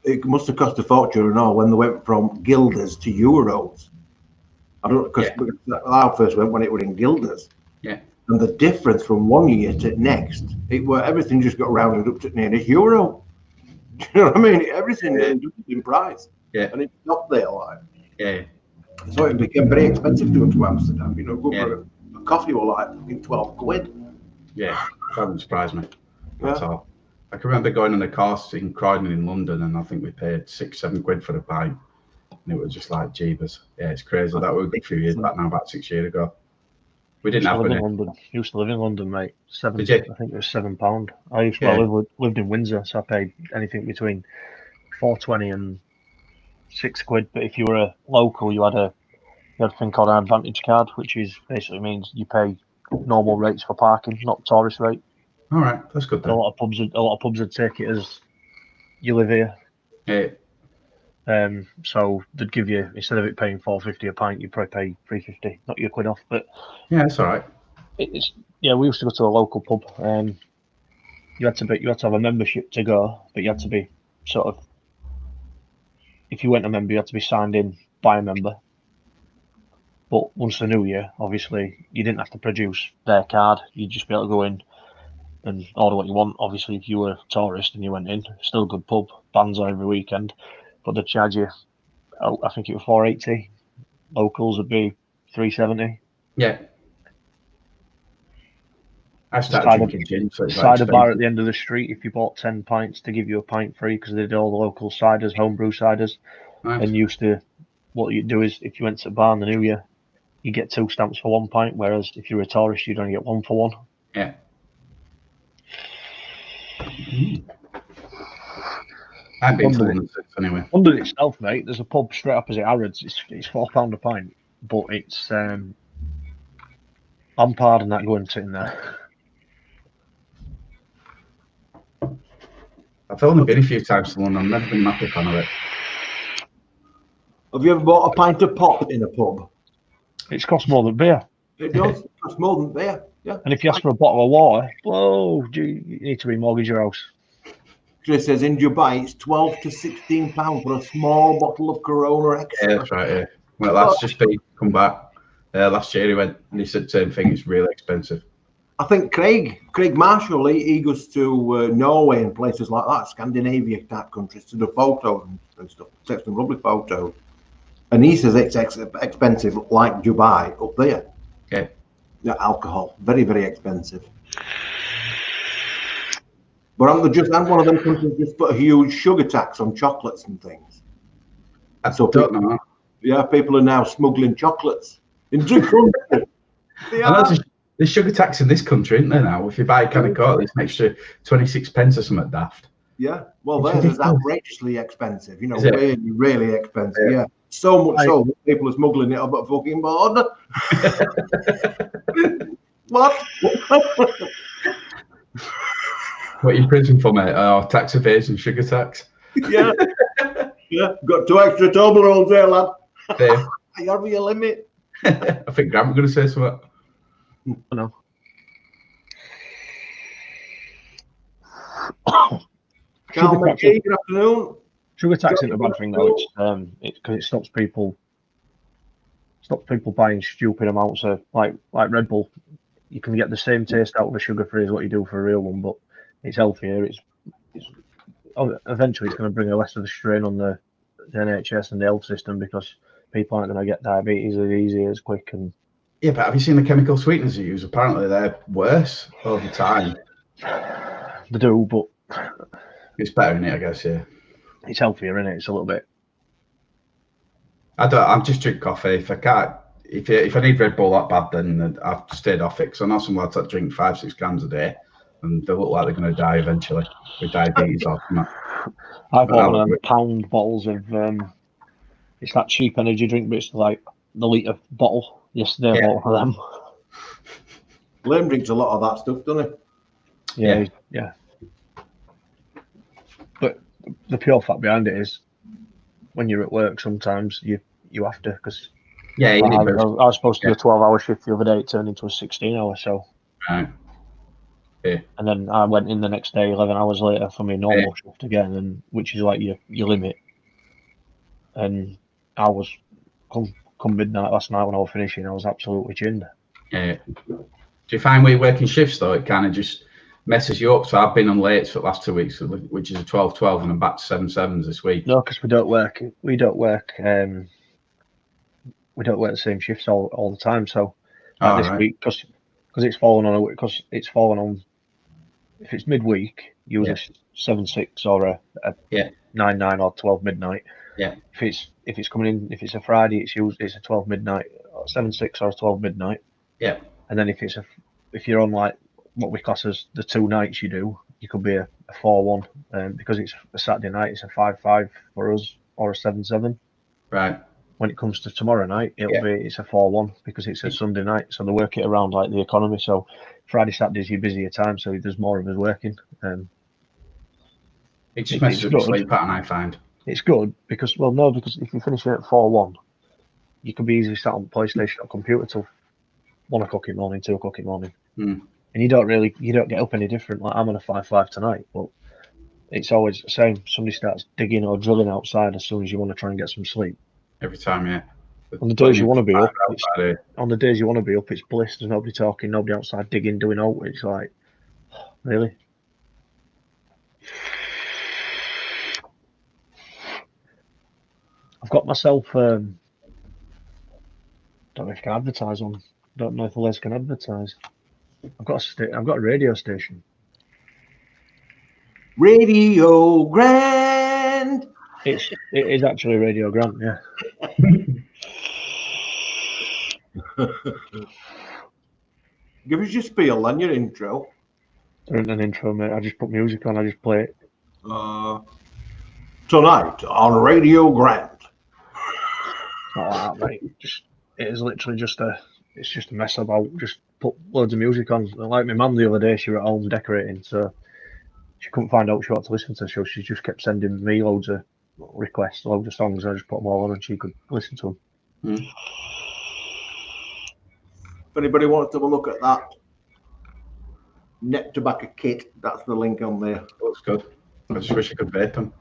it must have cost a fortune and all when they went from guilders to euros. I don't, because I first went when it was in guilders. Yeah. And the difference from one year to next, everything just got rounded up to nearly euro. Do you know what I mean? Everything in price. Yeah. And it's not there, like. Yeah. So it became very expensive to go to Amsterdam. You know, go for a coffee or like 12 quid. Yeah. That wouldn't surprise me. That's all. I can remember going on a course in Croydon in London, and I think we paid 6-7 quid for a pint, and it was just like jeebus. Yeah, it's crazy. That was a few years back now, about 6 years ago. We didn't have any. Used to live in London, mate. I think it was £7. I used to lived in Windsor, so I paid anything between £4.20 and £6. But if you were a local, you had a you had a thing called an advantage card, which is basically means you pay normal rates for parking, not tourist rate. All right, that's good And then. a lot of pubs would take it as you live here. Yeah. So they'd give you, instead of it paying £4.50 a pint, you'd probably pay £3.50, not your quid off. But yeah, it's all right. We used to go to a local pub. You had to have a membership to go, but you had to be sort of, if you weren't a member, you had to be signed in by a member. But once they knew you, obviously, you didn't have to produce their card. You'd just be able to go in and order what you want. Obviously, if you were a tourist and you went in, still a good pub, bands every weekend, but they'd charge you, I think it was £4.80. Locals would be £3.70. Yeah. I started drinking gin, so it's cider bar at the end of the street. If you bought 10 pints, to give you a pint free because they did all the local ciders, homebrew ciders. Nice. And what you'd do is if you went to the bar in the new year, you get 2 stamps for 1 pint, whereas if you're a tourist, you'd only get 1 for 1. Yeah. I've been to London since anyway. London itself, mate, there's a pub straight opposite Harrods. It's £4 a pint, but it's Lampard and that going sitting there. I've only been a few times to London. I've never been a massive fan of it. Have you ever bought a pint of pop in a pub? It's cost more than beer. It does. Cost more than beer. Yeah. And if you ask for a bottle of water, you need to remortgage your house. Chris says in Dubai it's £12 to £16 for a small bottle of Corona Extra. Yeah, that's right. Yeah. Well, that's just been come back. Last year he went and he said the same thing. It's really expensive. I think Craig Marshall, he goes to Norway and places like that, Scandinavia type countries, to do photos and stuff. Takes some lovely photos. And he says it's expensive like Dubai up there. Yeah. Yeah, alcohol, very, very expensive. But I'm one of them countries just put a huge sugar tax on chocolates and things. I don't know. Yeah, people are now smuggling chocolates into country. There's sugar tax in this country, isn't there now? If you buy a can of Coke, there's an extra 26 pence or something daft. Yeah, well, theirs is outrageously expensive. You know, Is it? really, really expensive. Yeah, so much so that people are smuggling it up at fucking border. What? What are you in prison for, mate? Oh, tax evasion, sugar tax. Yeah. Yeah, got 2 extra Toblerones there, lad. Yeah. You have your limit. I think Grant was going to say something. No. Carl McGee, good afternoon. Sugar tax isn't a bad thing though. It's because it stops people buying stupid amounts of like Red Bull. You can get the same taste out of a sugar-free as what you do for a real one, but it's healthier. Eventually it's going to bring a less of a strain on the NHS and the health system because people aren't going to get diabetes as easy as quick. And yeah, but have you seen the chemical sweeteners you use? Apparently they're worse over time. They do, but it's better in it, I guess. Yeah, it's healthier in it. It's a little bit. I'm just drink coffee. If I can't, if I need Red Bull that bad, then I've stayed off it. Because I know some lads that drink 5-6 cans a day, and they look like they're going to die eventually with diabetes or something. I bought one of them pound bottles of it's that cheap energy drink, but it's like the litre bottle. Yesterday I bought one of them. Liam drinks a lot of that stuff, doesn't he? Yeah. But the pure fact behind it is, when you're at work, sometimes you have to, because I was supposed to do a 12-hour shift the other day. It turned into a 16-hour. So. Right. Yeah. And then I went in the next day, 11 hours later, for my normal shift again, and which is like your limit. And I was come midnight last night when I was finishing, I was absolutely chinned. Yeah. Do you find when you're working shifts though, it kind of just messes you up? So I've been on late for the last 2 weeks, which is a 12-12, and I'm back to 7-7s this week. No, because we don't work the same shifts all the time. So this week, because it's fallen on. If it's midweek, use a 7-6 or a 9-9 or 12 midnight. Yeah. If it's coming in, if it's a Friday, it's a 12 midnight, 7-6 or a 12 midnight. Yeah. And then if you're on like what we class as the 2 nights you do, you could be a 4-1. Because it's a Saturday night, it's a 5-5 for us or a 7-7. Right. when it comes to tomorrow night, it's a 4-1 because it's a Sunday night, so they work it around like the economy. So Friday, Saturday's your busier time, so there's more of us working. It just messes up your sleep pattern, I find. It's good because if you finish it at 4-1, you can be easily sat on PlayStation or computer till 1 o'clock in the morning, 2 o'clock in the morning, and you don't get up any different. Like I'm on a 5-5 tonight, but it's always the same. Somebody starts digging or drilling outside as soon as you want to try and get some sleep. Every time, yeah. On the days you want to be up, it's bliss. There's nobody talking, nobody outside digging, doing out. It's like, really? I've got myself. Don't know if I can advertise on. Don't know if the Les can advertise. I've got a radio station. Radio Grand. It is actually Radio Grant, yeah. Give us your spiel and your intro. There isn't an intro, mate. I just put music on. I just play it. Tonight on Radio Grand. Not like that, mate. It is literally just a mess about. Just put loads of music on. Like my mum the other day, she was at home decorating, so she couldn't find out what she wanted to listen to, so she just kept sending me loads of requests, loads of songs. I just put them all on and she could listen to them. If anybody wants to have a look at that net tobacco kit, that's the link on there. Looks good. I just wish I could vape them.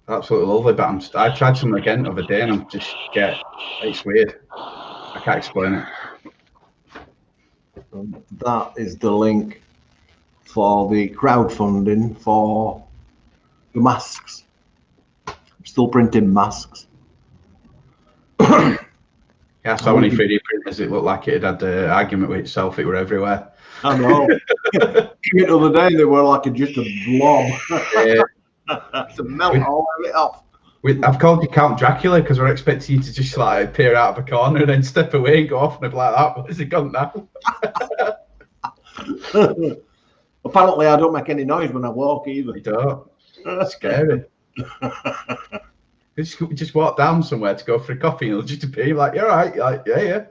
Absolutely lovely, but I tried some again the other day and it's weird. I can't explain it. That is the link for the crowdfunding for the masks. I'm still printing masks. Yeah, so many 3D printers, it looked like it had the argument with itself. It were everywhere. I know. The other day, they were like just a blob. Yeah. To melt all of it off. I've called you Count Dracula because we're expecting you to just like appear out of a corner and then step away and go off and be like that. What has he gone now? Apparently, I don't make any noise when I walk either. You don't. That's scary. Just walk down somewhere to go for a coffee and it'll just appear like, you're right. You're like, yeah.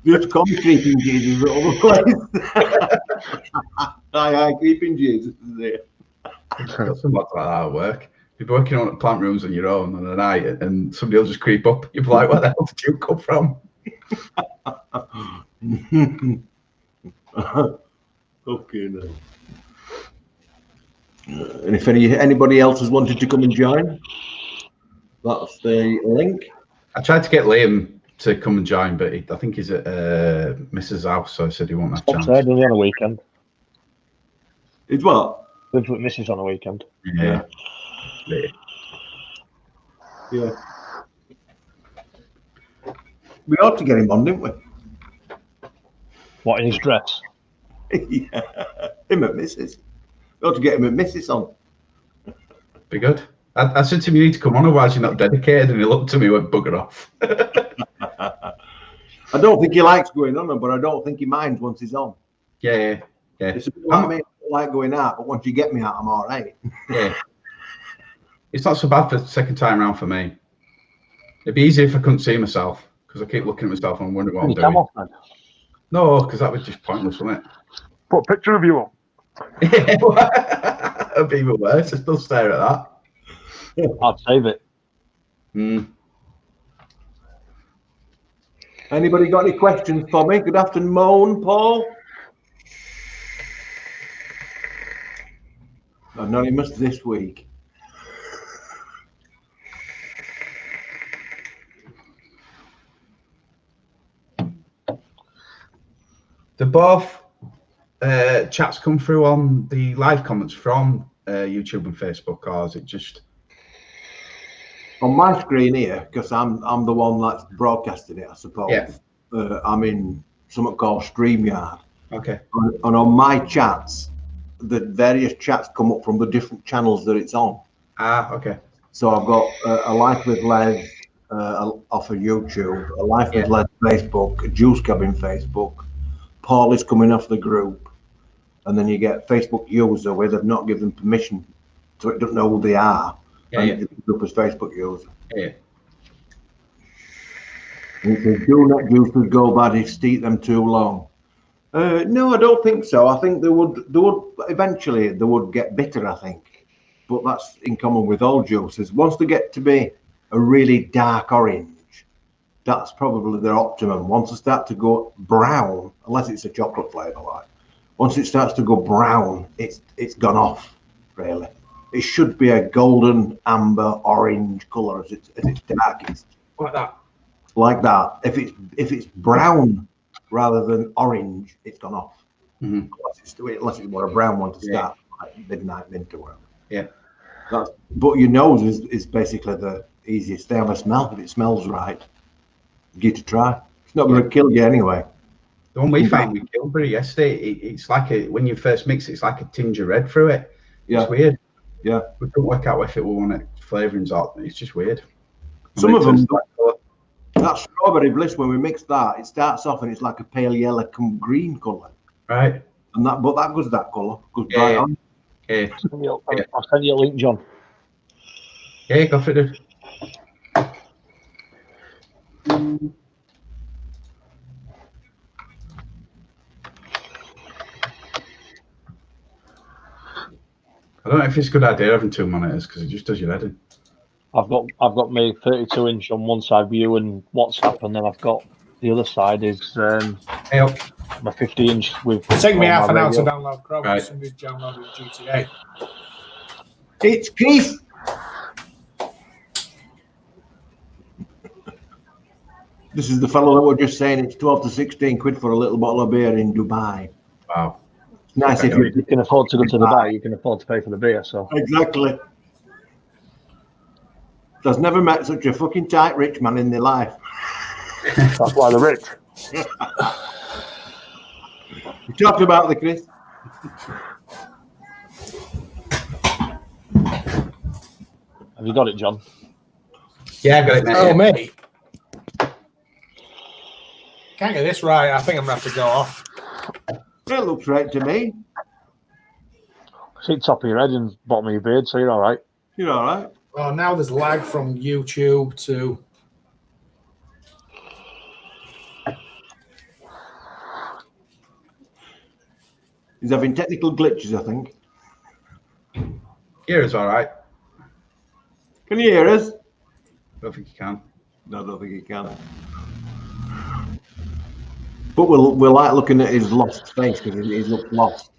Just come creeping Jesus all the place. Aye, creeping Jesus is there. Got some lots like that at work. You'll be working on plant rooms on your own on a night and somebody will just creep up. You'll be like, where the hell did you come from? Okay, no. And if anybody else has wanted to come and join, that's the link. I tried to get Liam to come and join, but I think he's at Mrs. House, so I said he won't have a chance. Only on a weekend. It's what? Lives with Mrs. on a weekend. Yeah. We ought to get him on, didn't we? What, in his dress? Yeah. Him at Mrs. We ought to get him at Mrs. on. Be good. I said to him, you need to come on, otherwise you're not dedicated. And he looked at me and went, bugger off. I don't think he likes going on, but I don't think he minds once he's on. Yeah. It's a bit like me, I don't like going out, but once you get me out, I'm all right. Yeah. It's not so bad for the second time around for me. It'd be easier if I couldn't see myself, because I keep looking at myself and wondering what I'm doing. Off, man. No, because that was just pointless, wasn't it? Put a picture of you on. It'd be even worse. I still stare at that. I'd save it. Anybody got any questions for me? Good afternoon, Paul. Anonymous this week. Do both chats come through on the live comments from YouTube and Facebook, or is it just on my screen here? Because I'm the one that's broadcasting it, I suppose. Yeah. I'm in something called StreamYard. Okay. And on my chats, the various chats come up from the different channels that it's on. Okay. So I've got a Life with Les off of YouTube, a Life with Les Facebook, a Juice Cabin Facebook. Paul is coming off the group, and then you get Facebook user where they've not given permission, so it doesn't know who they are. And it's up as Facebook user. Yeah. It says, do not juices go bad if steep them too long. No, I don't think so. I think they would eventually they would get bitter, I think. But that's in common with all juices. Once they get to be a really dark orange, that's probably their optimum. Once they start to go brown, unless it's a chocolate flavour like, once it starts to go brown, it's gone off, really. It should be a golden, amber, orange colour as it's darkest. Like that. Like that. If it's brown rather than orange, it's gone off. Mm-hmm. Unless it's more a brown one to start, like midnight mint or whatever. Yeah. But your nose is basically the easiest. They have a smell. If it smells right, give it a try. It's not going to kill you anyway. The one we found with Gilbury yesterday, it's like when you first mix it, it's like a tinge of red through it. Yeah. It's weird. Yeah. We couldn't work out if it will want it flavourings out. It's just weird. Some of them, that strawberry bliss, when we mix that, it starts off and it's like a pale yellow come green colour. Right. And that goes that colour. Goes Yeah, bright yeah. on. Yeah. I'll send you a link, John. Yeah, go for it. Dude. I don't know if it's a good idea having two monitors because it just does your head in. I've got my 32-inch on one side view and WhatsApp, and then I've got the other side is Hey up. my 50-inch with. It took me all half my an hour to radio. download Chrome. Right. Somebody's downloaded GTA. It's Keith. This is the fellow that we're just saying it's 12 to 16 quid for a little bottle of beer in Dubai. Wow. It's nice Okay, if you You can afford to go to Dubai. You can afford to pay for the beer. So Exactly. There's never met such a fucking tight rich man in their life. that's why they're rich. We talked about the Chris. Have you got it, John? Yeah, I got it, mate. Oh, mate. Can't get this right. I think I'm going to have to go off. It looks right to me. See the top of your head and bottom of your beard, so you're all right. You're all right. Oh, now there's lag from YouTube to. He's having technical glitches, I think. Here is all right. Can you hear us? Don't think you can. No, I don't think he can. But we're like looking at his lost face because he's looked lost.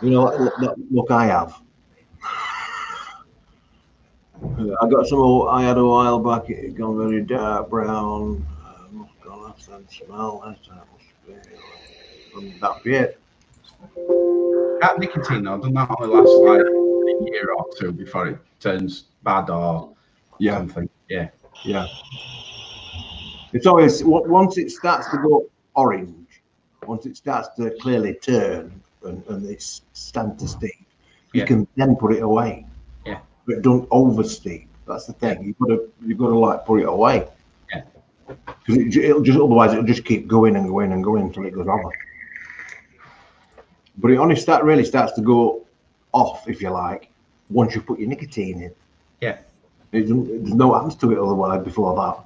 You know, that look I have. I got some I had a while back. It had gone very dark brown. Gone and smell. That'd be it. That nicotine, though, doesn't that only last like a year or two before it turns bad or something? Yeah. Yeah. It's always once it starts to go orange, once it starts to clearly turn and it's stand to steep, you can then put it away. Yeah. But don't over steep. That's the thing. You've got to like put it away. Yeah. Because otherwise it'll just keep going and going and going until it goes over. But it only really starts to go off, if you like, once you put your nicotine in. Yeah. There's no happens to it otherwise before that.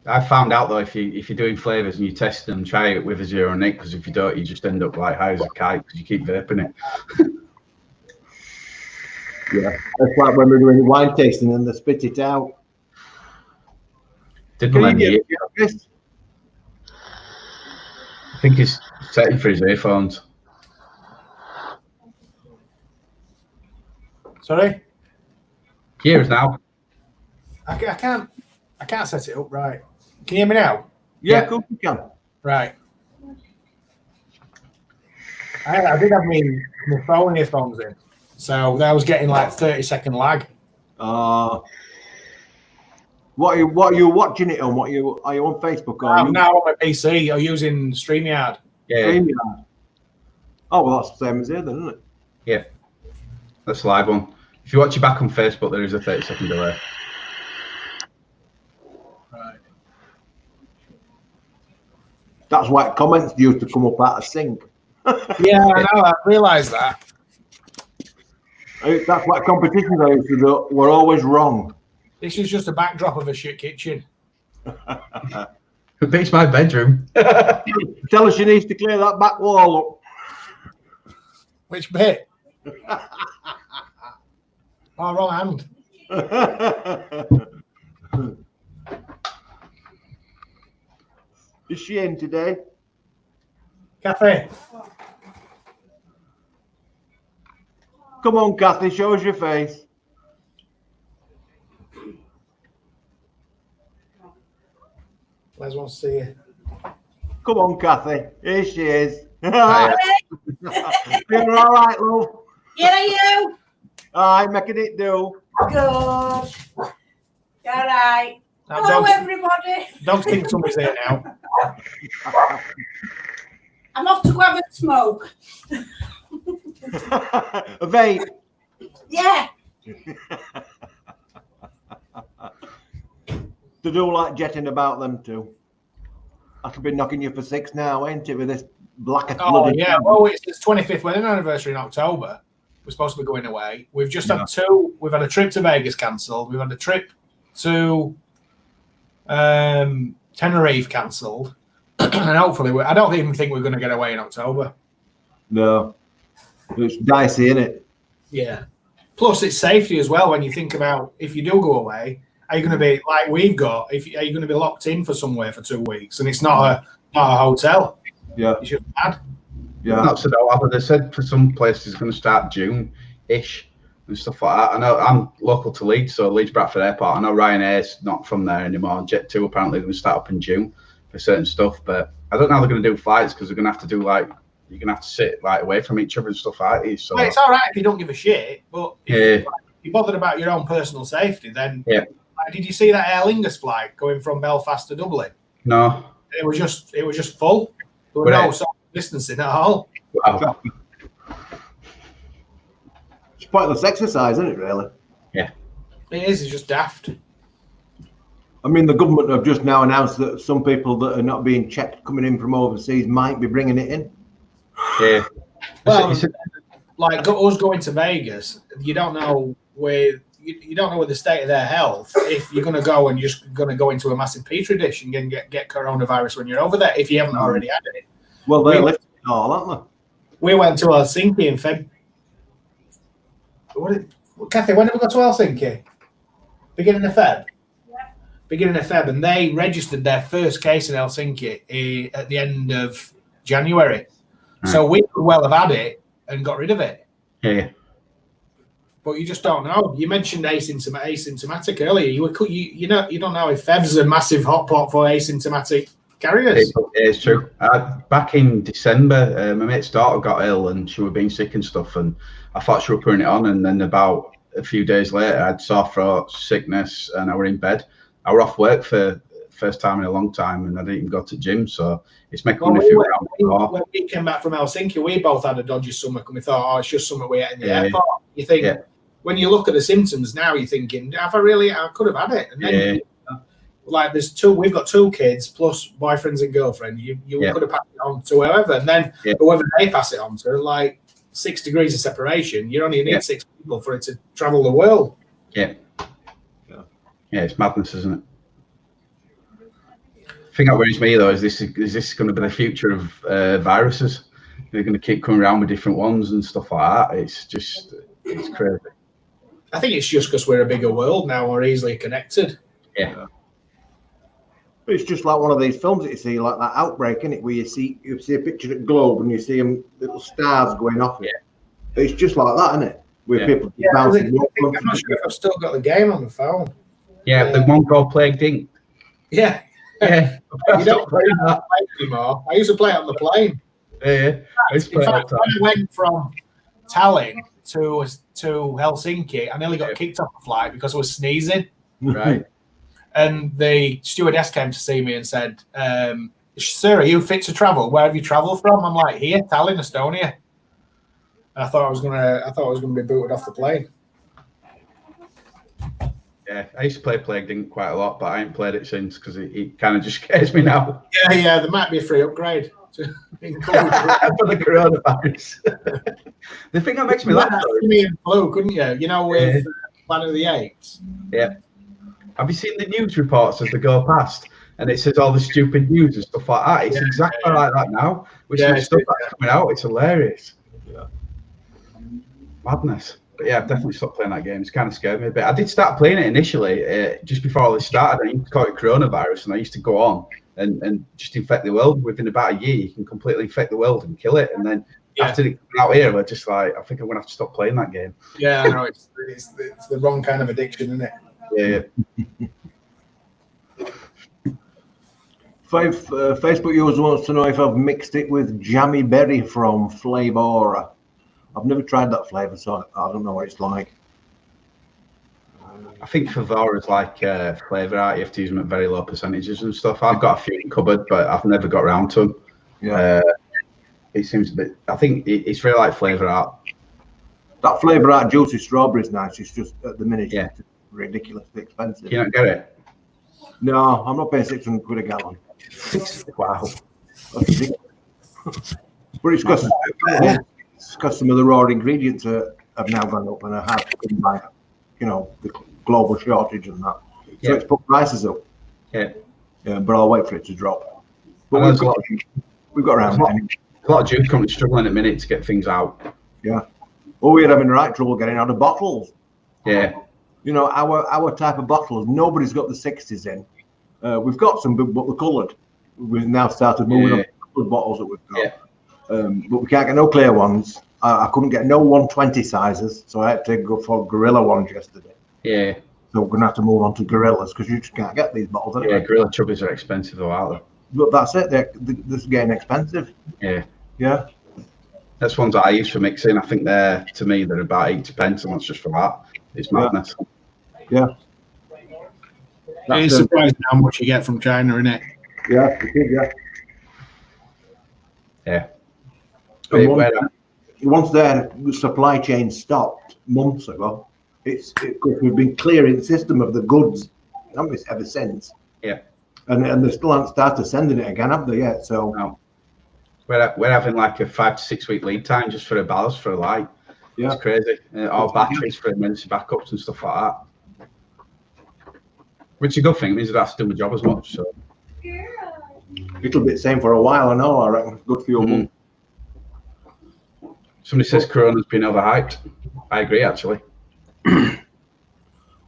I found out though if you're doing flavors and you test them, try it with a zero nic, because if you don't, you just end up like high as a kite because you keep vaping it. Yeah, that's like when we're doing wine tasting and they spit it out. Didn't Can let you me. get this? I think he's setting for his earphones. Sorry? Here is now. I can't set it up right. Can you hear me now? Yeah, Yeah. of course you can. Right. I did have my phone earphones in. So I was getting like 30-second lag. What are you watching it on? Are you on Facebook or I'm now on my PC. I'm using StreamYard. Yeah. StreamYard? Oh well, that's the same as here, then, isn't it? Yeah. That's a live one. If you watch it back on Facebook, there is a 30-second delay. Right. That's why comments used to come up out of sync. Yeah, I know. I realised that. That's what competitions I used to do. We're always wrong. This is just a backdrop of a shit kitchen. It beats my bedroom. Tell us she needs to clear that back wall Which bit? Oh, wrong hand. up. Is she in today? Kathy. Come on, Kathy, show us your face. Les wants to see you. Come on, Kathy. Here she is. Hiya. You're all right, love. Yeah, you. Aye, making it do. Good. All right. Now, Hello, everybody. dogs think somebody's there now. I'm off to go have a smoke. A vape. Yeah. They do like jetting about them too. That'll be knocking you for 6 now, ain't it, with this black Oh, bloody... yeah. Well, it's 25th wedding anniversary in October. We're supposed to be going away. We've just had 2. We've had a trip to Vegas cancelled. We've had a trip to Tenerife cancelled. And hopefully, I don't even think we're going to get away in October. No. It's dicey, isn't it? Yeah. Plus, it's safety as well when you think about if you do go away, are you going to be like we've got? Are you going to be locked in for somewhere for 2 weeks? And it's not a hotel. Yeah. It's just bad. Yeah. Not so bad, but they said for some places it's going to start June-ish and stuff like that. I know I'm local to Leeds, so Leeds Bradford Airport. I know Ryanair's not from there anymore. Jet2 apparently going to start up in June for certain stuff, but I don't know how they're going to do flights because they're going to have to do like you're going to have to sit like away from each other and stuff like that. So Well, it's all right if you don't give a shit, but if yeah, you're bothered about your own personal safety, then yeah. Like, did you see that Aer Lingus flight going from Belfast to Dublin? No. It was just full. There were no social distancing at all. Wow. It's pointless exercise, isn't it, really? Yeah. It is. It's just daft. I mean, the government have just now announced that some people that are not being checked coming in from overseas might be bringing it in. Yeah. Well, like us going to Vegas, you don't know where you don't know with the state of their health if you're going to go and you're just going to go into a massive petri dish and get coronavirus when you're over there if you haven't already had it. Well, they're lifting it all, aren't We went to Helsinki in Feb. Kathy, when did we go to Helsinki? Beginning of Feb. Yeah. Beginning of Feb, and they registered their first case in Helsinki at the end of January. So we could well have had it and got rid of it. Yeah. But you just don't know. You mentioned asymptomatic earlier. You don't know if Feb's a massive hot pot for asymptomatic carriers. It's true. Back in December, my mate's daughter got ill and she was being sick and stuff, and I thought she was putting it on. And then about a few days later, I had sore throat, sickness, and I were in bed. I were off work for first time in a long time, and I didn't even go to gym, so it's making me feel around. When we came back from Helsinki, we both had a dodgy stomach, and we thought, it's just something we ate in the airport. You think when you look at the symptoms now, you're thinking, I could have had it. And then we've got 2 kids plus boyfriends and girlfriend. You could have passed it on to whoever, and then whoever they pass it on to, like 6 degrees of separation, you only need 6 people for it to travel the world. Yeah, it's madness, isn't it? The thing that worries me though is this going to be the future of viruses? They're going to keep coming around with different ones and stuff like that. It's crazy. I think it's just because we're a bigger world now. We're easily connected. Yeah. It's just like one of these films that you see, like that Outbreak, isn't it? Where you see a picture of the globe and you see them little stars going off. Yeah. It's just like that, isn't it? Where people bouncing. I'm not sure if I've still got the game on the phone. Yeah, the one called Plague Inc. Yeah. Yeah. You don't play that anymore. I used to play it on the plane. Yeah. In fact, when I went from Tallinn to Helsinki, I nearly got kicked off the flight because I was sneezing. Right. And the stewardess came to see me and said, "Sir, are you fit to travel? Where have you travelled from?" I'm like, "Here, Tallinn, Estonia." And I thought I was gonna be booted off the plane. Yeah, I used to play Plague Inc. quite a lot, but I ain't played it since because it kind of just scares me now. Yeah, there might be a free upgrade to include for the coronavirus. The thing that makes me laugh, me and Flu, couldn't you? You know, with Planet of the Apes. Yeah. Have you seen the news reports as they go past? And it says all the stupid news and stuff like that. It's exactly like that now. With some stuff that's coming out, it's hilarious. Yeah. Madness. But yeah, I've definitely stopped playing that game. It's kind of scared me a bit. I did start playing it initially, just before all this started. I used to call it coronavirus, and I used to go on and just infect the world. Within about a year, you can completely infect the world and kill it. And then after it came out here, we're just like, I think I'm going to have to stop playing that game. Yeah, I know. It's the wrong kind of addiction, isn't it? Yeah. Facebook user wants to know if I've mixed it with jammy berry from Flavora. I've never tried that flavour, so I don't know what it's like. I think Favora's like flavour art. You have to use them at very low percentages and stuff. I've got a few in cupboard, but I've never got around to them. Yeah. It seems a bit. I think it's really like flavour art. That flavour art juicy strawberry is nice. It's just at the minute it's ridiculously expensive. Can you not get it? No, I'm not paying 600 quid a gallon. Wow. That's ridiculous. But it's because some of the raw ingredients have now gone up and are hard to come by, the global shortage and that. So it's put prices up. Yeah. But I'll wait for it to drop. But we've got around it. A lot of juice companies struggling at the minute to get things out. Yeah. Well, we're having the right trouble getting out of bottles. Yeah. Our type of bottles, nobody's got the 60s in. We've got some, but they're coloured. We've now started moving on to coloured bottles that we've got. Yeah. But we can't get no clear ones. I couldn't get no 120 sizes, so I had to go for Gorilla ones yesterday. Yeah. So we're going to have to move on to Gorillas because you just can't get these bottles. Yeah, Gorilla Chubbies are expensive though, aren't they? But that's it. They're getting expensive. Yeah. Yeah. That's ones that I use for mixing. I think they're about 80p, and that's just for that. It's madness. Yeah. It's surprising how much you get from China, isn't it? Yeah, it is, yeah. Once their supply chain stopped months ago, we've been clearing the system of the goods, haven't we, ever since? Yeah. And they still haven't started sending it again, have they yet? So no. We're having like a 5 to 6 week lead time just for a ballast for a light. Yeah. It's crazy. All batteries for emergency backups and stuff like that. Which is a good thing. It means I don't have to do my job as much. So. It'll be the same for a while, I reckon. Good for your month. Somebody says Corona's been overhyped. I agree, actually.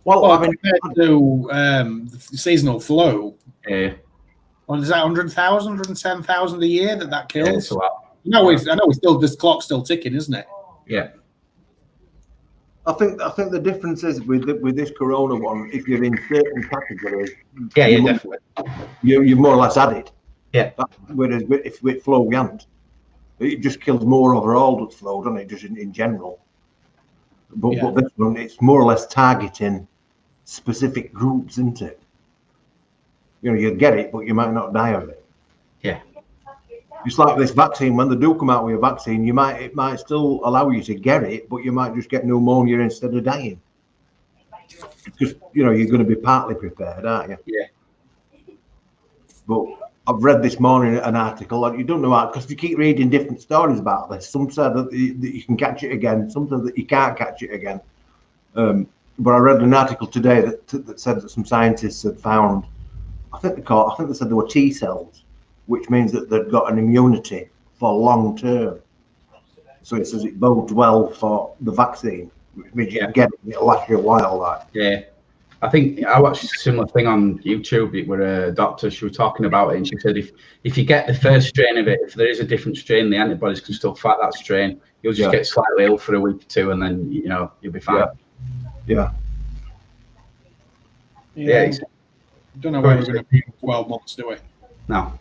Well, compared to the seasonal flu, well, is that 100,000, 110,000 a year that kills? Yeah, it's a lot. I know this clock's still ticking, isn't it? Yeah. I think the difference is with this Corona one, if you're in certain categories, definitely, you more or less had it. Yeah. Whereas if with flu, we haven't. It just kills more overall with flu, doesn't it? Just in general. But this one, it's more or less targeting specific groups, isn't it? You get it, but you might not die of it. Yeah. It's like this vaccine. When they do come out with a vaccine, it might still allow you to get it, but you might just get pneumonia instead of dying. Just you're going to be partly prepared, aren't you? Yeah. But I've read this morning an article. You don't know how, because you keep reading different stories about this. Some said that you can catch it again. Some said that you can't catch it again. But I read an article today that said that some scientists had found, I think they said there were T cells, which means that they've got an immunity for long term. So it says it bodes well for the vaccine, which means you can get it, it'll last you a while. Yeah. I think I watched a similar thing on YouTube where a doctor, she was talking about it, and she said if you get the first strain of it, if there is a different strain, the antibodies can still fight that strain. You'll just get slightly ill for a week or two, and then you'll be fine. Yeah. Don't know where we're going to be in 12 months, do we? No.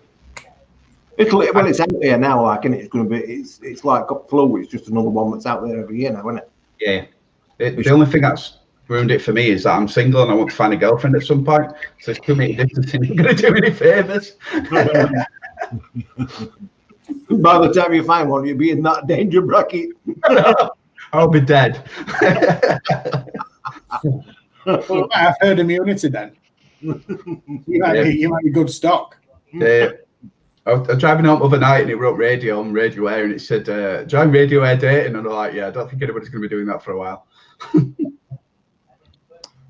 It's out there now, it's going to be. It's like flu. It's just another one that's out there every year now, isn't it? Yeah. The only thing that's ruined it for me is that I'm single and I want to find a girlfriend at some point. So it's too many distancing. Not going to do any favours. By the time you find one, you'll be in that danger bracket. I'll be dead. Well, I've heard immunity then. You might be good stock. Yeah. I was driving home overnight and it wrote radio on Radio Air and it said, join Radio Air dating. And I'm like, I don't think anybody's going to be doing that for a while.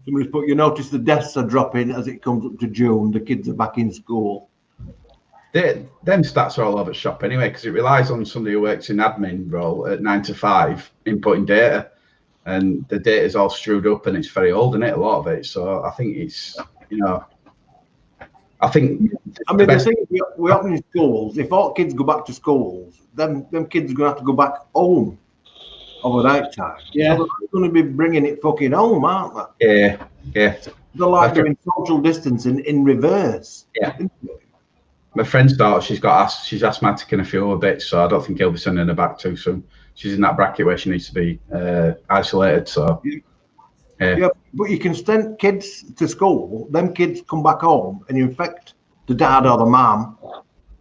Somebody's put, you notice the deaths are dropping as it comes up to June. The kids are back in school. Them stats are all over the shop anyway, because it relies on somebody who works in admin role at 9 to 5 inputting data, and the data is all screwed up and it's very old, isn't it? A lot of it. So I think it's, I think. I mean, the thing is, we're opening schools. If all kids go back to schools, them kids are going to have to go back home overnight time. Yeah. So they're going to be bringing it fucking home, aren't they? Yeah. They're like doing social distancing in reverse. Yeah. My friend's daughter, she's asthmatic in a few other bits, so I don't think he'll be sending her back too soon. She's in that bracket where she needs to be isolated. So yeah, but you can send kids to school, them kids come back home and infect the dad or the mum,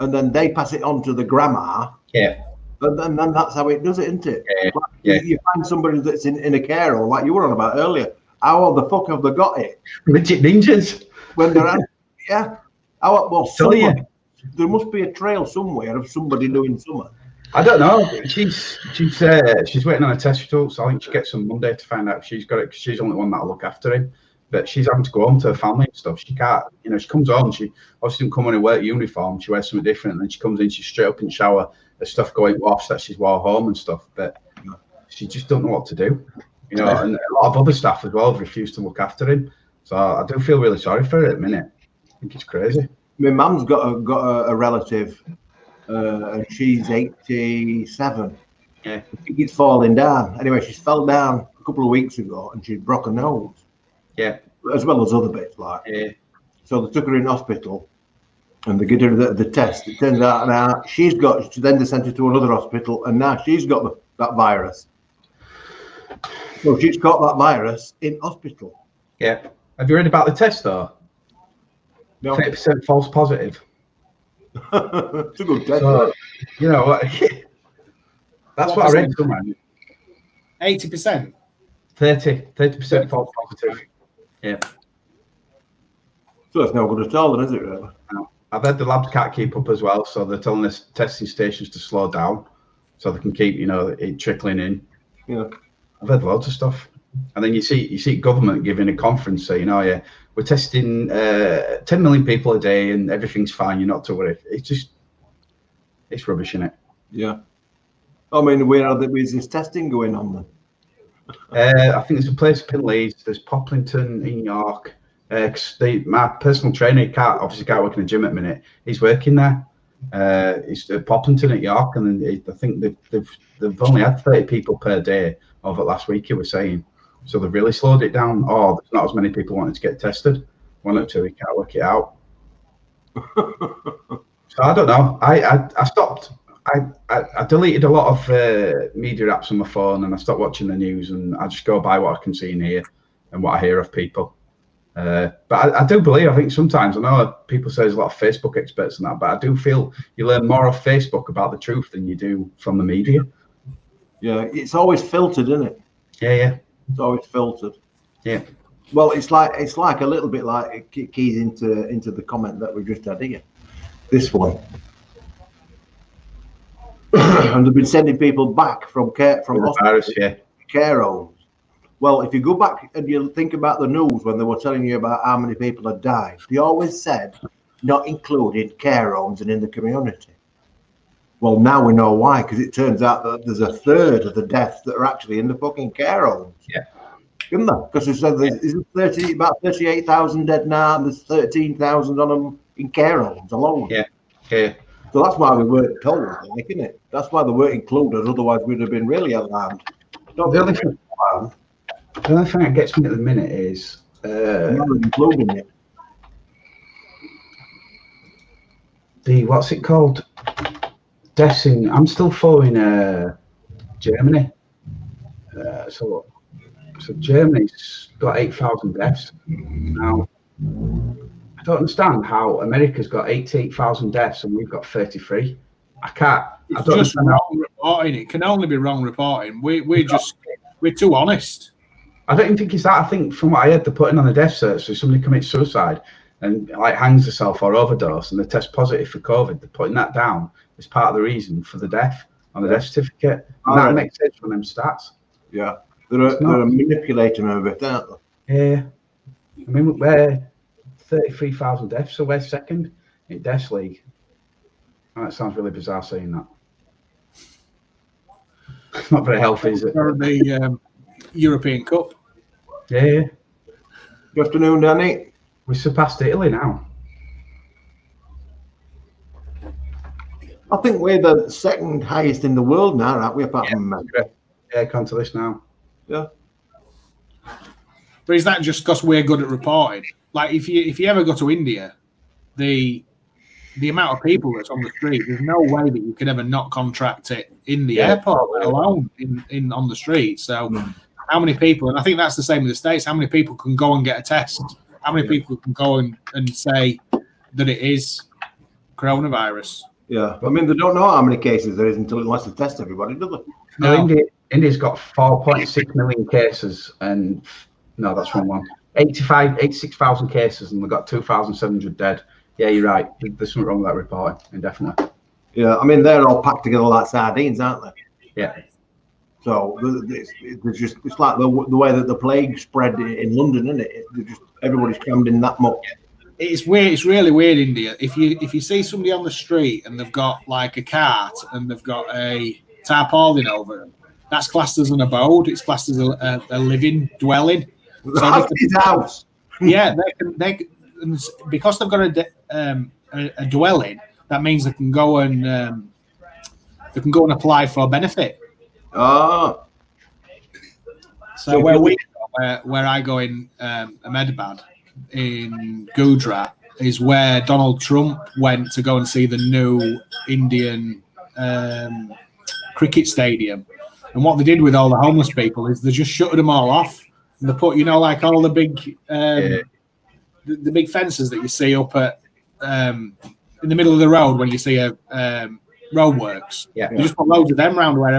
and then they pass it on to the grandma. Yeah. And then that's how it does it, isn't it? Yeah. Like you find somebody that's in a care home, like you were on about earlier. How the fuck have they got it? Midget ninjas. When they're yeah. Well, Tell you. There must be a trail somewhere of somebody doing something. I don't know. She's waiting on a test results. I think she gets on Monday to find out if she's got it, because she's the only one that'll look after him. But she's having to go home to her family and stuff. She can't, she comes home. She obviously didn't come in a work uniform. She wears something different, and then she comes in. She's straight up in the shower. There's stuff going off that she's wore home and stuff. But she just don't know what to do. And a lot of other staff as well have refused to look after him. So I do feel really sorry for her at the minute. I think it's crazy. My mum's got a relative, and she's 87. Yeah. I think it's falling down. Anyway, she fell down a couple of weeks ago, and she'd broken her nose. Yeah. As well as other bits, like. Yeah. So they took her in hospital, and they gave her the test. It turns out now then they sent her to another hospital, and now she's got that virus. So she's got that virus in hospital. Yeah. Have you read about the test though? No. 30% false positive. It's a good test. So, you know what? That's what I read somewhere. 80%. 30% false positive. Yeah. So it's no good at all, then, is it, really? No. I've heard the labs can't keep up as well, so they're telling us testing stations to slow down so they can keep, it trickling in. Yeah. I've heard loads of stuff. And then you see government giving a conference saying, oh yeah, we're testing 10 million people a day and everything's fine, you're not to worry. It's rubbish, isn't it? Yeah. I mean, where's this testing going on then? I think there's a place up in Leeds, there's Poplington in York. My personal trainer can't work in a gym at the minute. He's working there. He's at Poplington at York, and then I think they've only had 30 people per day over last week, he was saying. So they've really slowed it down. Oh, there's not as many people wanting to get tested. One or two, he can't work it out. So I don't know. I stopped. I deleted a lot of media apps on my phone, and I stopped watching the news, and I just go by what I can see and hear and what I hear of people. But I do believe, I think sometimes, I know people say there's a lot of Facebook experts and that, but I do feel you learn more off Facebook about the truth than you do from the media. Yeah, it's always filtered, isn't it? Yeah. It's always filtered. Yeah. Well, it's like a little bit like it keys into the comment that we just had here. This one. And they've been sending people back from virus, care homes. Well, if you go back and you think about the news when they were telling you about how many people had died, they always said not included care homes and in the community. Well, now we know why, because it turns out that there's a third of the deaths that are actually in the fucking care homes. Yeah. Isn't there? Because they said there's about 38,000 dead now, and there's 13,000 on them in care homes alone. Yeah. Yeah. So that's why we weren't told, isn't it? That's why they weren't included, otherwise we'd have been really alarmed. The only thing that gets me at the minute is including it. What's it called? Deaths in. I'm still following Germany. So Germany's got 8,000 deaths now. I don't understand how America's got 88,000 deaths and we've got 33. I don't just wrong reporting. It can only be wrong reporting. We're too honest. I don't even think it's that. I think from what I heard, they're putting on a death cert. So if somebody commits suicide and hangs herself or overdose and they test positive for COVID, they're putting that down as part of the reason for the death on the death certificate. And that makes sense from them stats. Yeah, they're manipulating them a bit, aren't they? Yeah. I mean, we're 33,000 deaths, so we're second in Deaths League. Oh, that sounds really bizarre saying that. It's not very healthy, is it? For the European Cup. Yeah. Good afternoon, Danny. We surpassed Italy now. I think we're the second highest in the world now, aren't we? Apart from Yeah, come to this now. Yeah. But is that just because we're good at reporting? Like, if you ever go to India, the amount of people that's on the street, there's no way that you could ever not contract it in the airport, let alone in on the street. So, how many people? And I think that's the same in the States. How many people can go and get a test? How many people can go and say that it is coronavirus? Yeah, I mean, they don't know how many cases there is unless they test everybody, do they? No, India's got 4.6 million cases, and no, that's wrong one. 86,000 cases, and they've got 2,700 dead. Yeah, you're right. There's something wrong with that reporting, indefinitely. Yeah, I mean, they're all packed together like sardines, aren't they? Yeah. So it's like the way that the plague spread in London, isn't it? Everybody's crammed in that much. It's weird. It's really weird, India. If you see somebody on the street and they've got like a cart and they've got a tarpaulin over them, that's classed as an abode. It's classed as a living dwelling. That's his house. Yeah, they can because they've got a dwelling. That means they can go and apply for a benefit. Oh. So where I go in Ahmedabad in Gujarat is where Donald Trump went to go and see the new Indian cricket stadium. And what they did with all the homeless people is they just shuttered them all off. And they put, like all the big the big fences that you see up at in the middle of the road when you see a roadworks. Yeah. They just put loads of them around where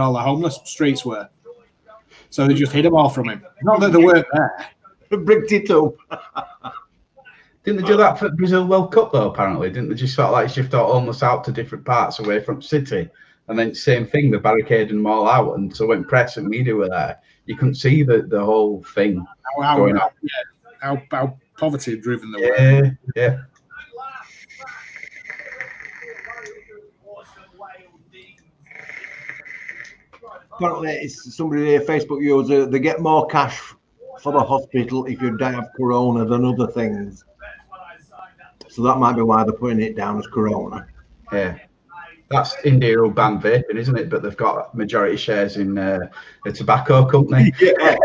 all the homeless streets were. So they just hid them all from him. Not that they weren't there. Bricked it up. Didn't they do that for Brazil World Cup though? Apparently, didn't they just sort of like shift out almost out to different parts away from city, and then same thing, they barricaded them all out, and so when press and media were there, you couldn't see the whole thing going on. Yeah, how poverty driven they were. Yeah. Apparently, it's somebody here, Facebook user, they get more cash for the hospital if you die of corona than other things. So that might be why they're putting it down as corona. Yeah. That's India who banned vaping, isn't it? But they've got majority shares in a tobacco company. Yeah.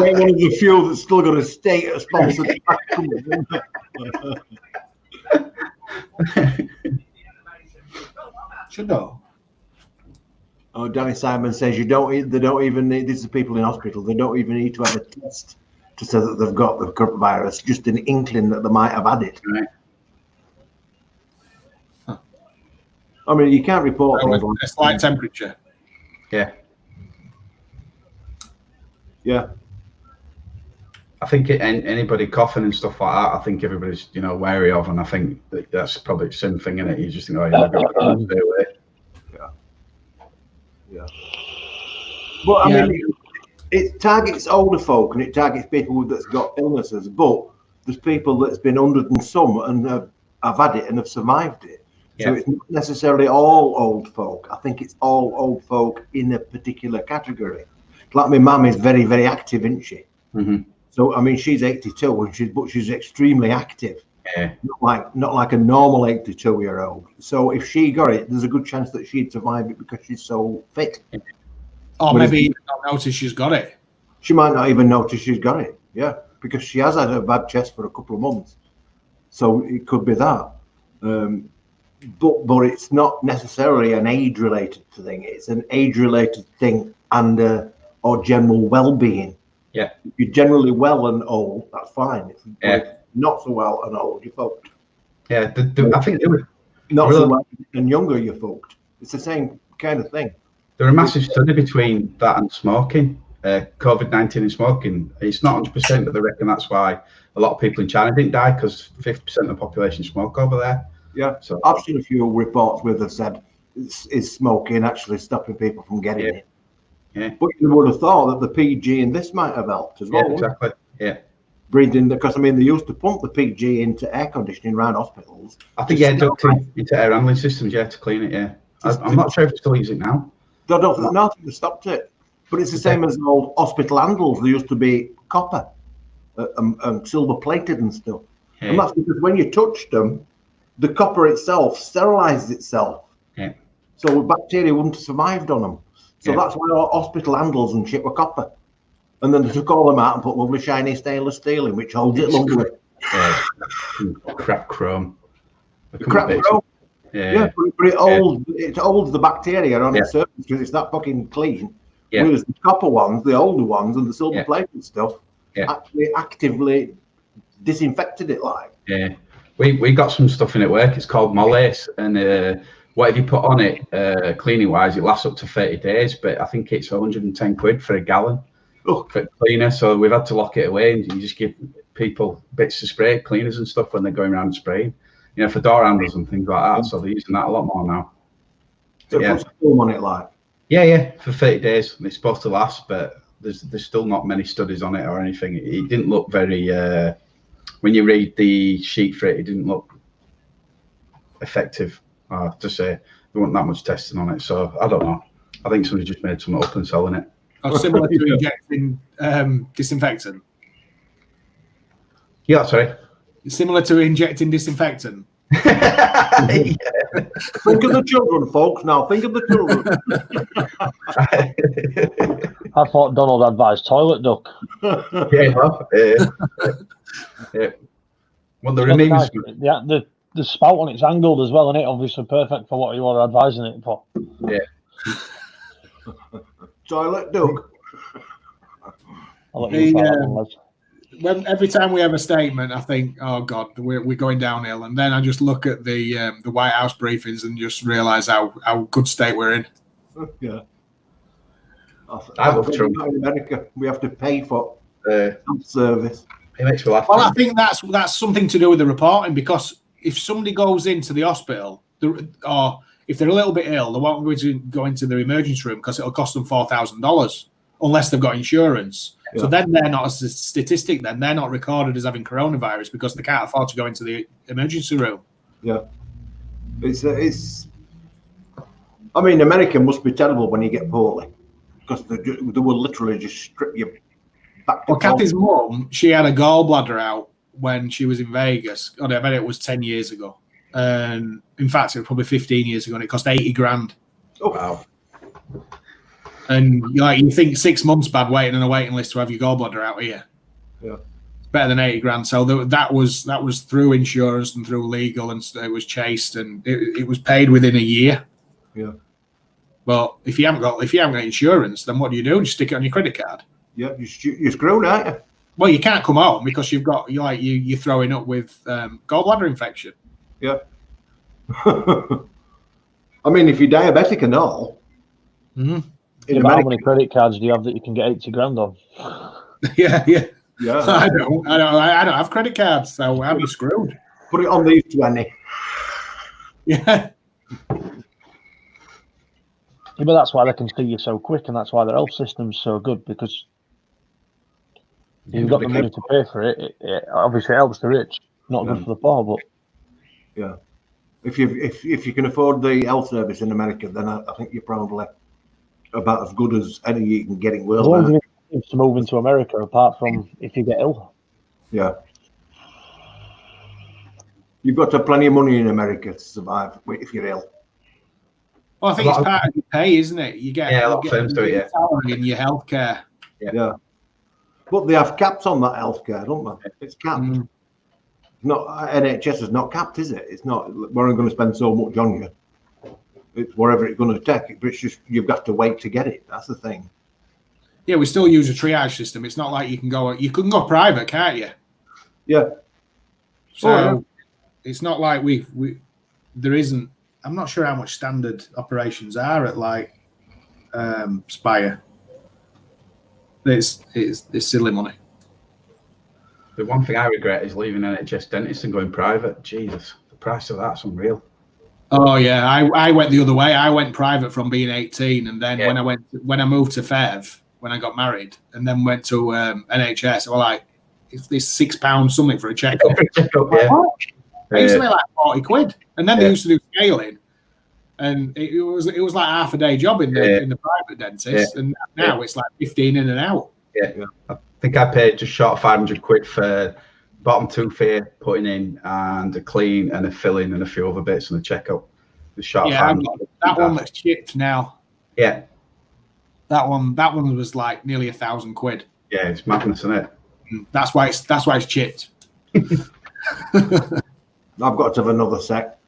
They're one of the few that's still got a state-sponsored tobacco company. Should know. Oh, Danny Simon says they don't even need, these are people in hospital, they don't even need to have a test to say that they've got the coronavirus, just an inkling that they might have had it. Right. Huh. I mean, you can't report things like a slight temperature. Yeah. Yeah. I think anybody coughing and stuff like that, I think everybody's wary of, and I think that's probably the same thing in it. You just think, oh, you're not going to stay away. Yeah. Well, I mean, it targets older folk and it targets people that's got illnesses, but there's people that's been 100 and some and have had it and have survived it. So it's not necessarily all old folk. I think it's all old folk in a particular category. Like my mum is very, very active, isn't she? Mm-hmm. So I mean, she's 82 and she's extremely active. Yeah. Not like a normal 82-year-old. So if she got it, there's a good chance that she'd survive it because she's so fit. Or maybe you don't notice she's got it. She might not even notice she's got it. Yeah, because she has had a bad chest for a couple of months. So it could be that. But it's not necessarily an age-related thing. It's an age-related thing and or general well-being. Yeah. If you're generally well and old, that's fine. Yeah. Not so well and old, you're fucked. Yeah, I think they were not so well and younger, you're fucked. It's the same kind of thing. There's a massive study between that and smoking, COVID-19 and smoking. It's not 100%, but they reckon that's why a lot of people in China didn't die, because 50% of the population smoke over there. Yeah, so I've seen a few reports where they've said is smoking actually stopping people from getting it. Yeah. But you would have thought that the PG in this might have helped as well. Yeah, exactly. Yeah. breathing, because I mean they used to pump the PG into air conditioning around hospitals. I think into air handling systems, to clean it. Yeah, I'm not sure if they still use it now. I think they stopped it, but it's the same as old hospital handles. They used to be copper and silver plated and stuff, and that's because when you touched them, the copper itself sterilizes itself. Yeah. So bacteria wouldn't have survived on them. So that's why all hospital handles and shit were copper. And then they took all them out and put lovely shiny stainless steel in, which holds it longer. Crap chrome. Crap chrome. Yeah, but it holds the bacteria on its surface because it's that fucking clean. Yeah. Whereas the copper ones, the older ones, and the silver plated stuff actually actively disinfected it like. Yeah. We got some stuff in at work. It's called Mollace, and whatever you put on it, cleaning wise, it lasts up to 30 days. But I think it's 110 quid for a gallon for cleaner. So we've had to lock it away, and you just give people bits of spray cleaners and stuff when they're going around spraying, for door handles and things like that. So they're using that a lot more now. So it puts a film on it, like. Yeah, for 30 days. It's supposed to last, but there's still not many studies on it or anything. It didn't look very. When you read the sheet for it, it didn't look effective. I have to say, there wasn't that much testing on it, so I don't know. I think somebody just made something up and selling it. Similar to injecting disinfectant. Yeah, sorry. Similar to injecting disinfectant. Think of the children, folks. Now think of the children. I thought Donald advised toilet duck. Yeah. Well, the remains. Yeah, the spout on it's angled as well, and it obviously perfect for what you are advising it for. Yeah. Toilet duck. I'll let you when every time we have a statement, I think, oh God, we're going downhill, and then I just look at the White House briefings and just realise how good state we're in. Yeah. I love Trump. In America, we have to pay for health service. It makes me laugh. Well, I think that's something to do with the reporting, because if somebody goes into the hospital, or if they're a little bit ill, they won't go into the emergency room because it'll cost them $4,000 unless they've got insurance. Yeah. So then they're not a statistic. Then they're not recorded as having coronavirus because they can't afford to go into the emergency room. Yeah, it's. I mean, America must be terrible when you get poorly, because they will literally just strip you back to. Well, Kathy's mum, she had a gallbladder out when she was in Vegas. I bet it was 10 years ago. And in fact, it was probably 15 years ago, and it cost $80,000. Oh wow! And you think 6 months bad waiting on a waiting list to have your gallbladder out here. Yeah, it's better than $80,000. So that was through insurance and through legal, and it was chased, and it was paid within a year. Yeah. Well, if you haven't got insurance, then what do? You just stick it on your credit card. Yeah, you're screwed, aren't you? Well, you can't come home because you're throwing up with gallbladder infection. Yeah. I mean, if you're diabetic and all. Mm-hmm. How many credit cards do you have that you can get $80,000 on? Yeah. Yeah. I don't have credit cards, so I'm screwed. Put it on these 20. Yeah. Yeah, but that's why they can see you so quick, and that's why their health system's so good, because you've got the money to pay for it. It obviously helps the rich, not good for the poor, but yeah, if you can afford the health service in America, then I think you're probably about as good as any you can get in the world. One thing to move into America, apart from if you get ill. Yeah, you've got to have plenty of money in America to survive if you're ill. Well, I think it's part of your pay, isn't it? You get a lot of firms do it, salary in your healthcare. Yeah, but they have caps on that healthcare, don't they? It's capped. Not NHS is not capped, is it? It's not. We're going to spend so much on you. It's whatever it's going to take, but it's just you've got to wait to get it. That's the thing. Yeah, we still use a triage system. It's not like you can go private, can't you? Yeah. So it's not like there isn't. I'm not sure how much standard operations are at like Spire. It's silly money. The one thing I regret is leaving NHS dentists and going private. Jesus, the price of that's unreal. Oh yeah, I went the other way. I went private from being 18, and then when I moved to Fev, when I got married, and then went to NHS, I was like, it's this £6 something for a checkup. Yeah. I used to make like 40 quid, and then they used to do scaling, and it was like half a day job in the private dentist, and now it's like 15 in and out. Yeah, I think I paid just short of 500 quid for bottom tooth here, putting in, and a clean and a filling and a few other bits and a checkup. The short that one that's chipped now. Yeah, that one was like nearly 1,000 quid. Yeah, it's madness, isn't it? That's why it's chipped. I've got to have another sec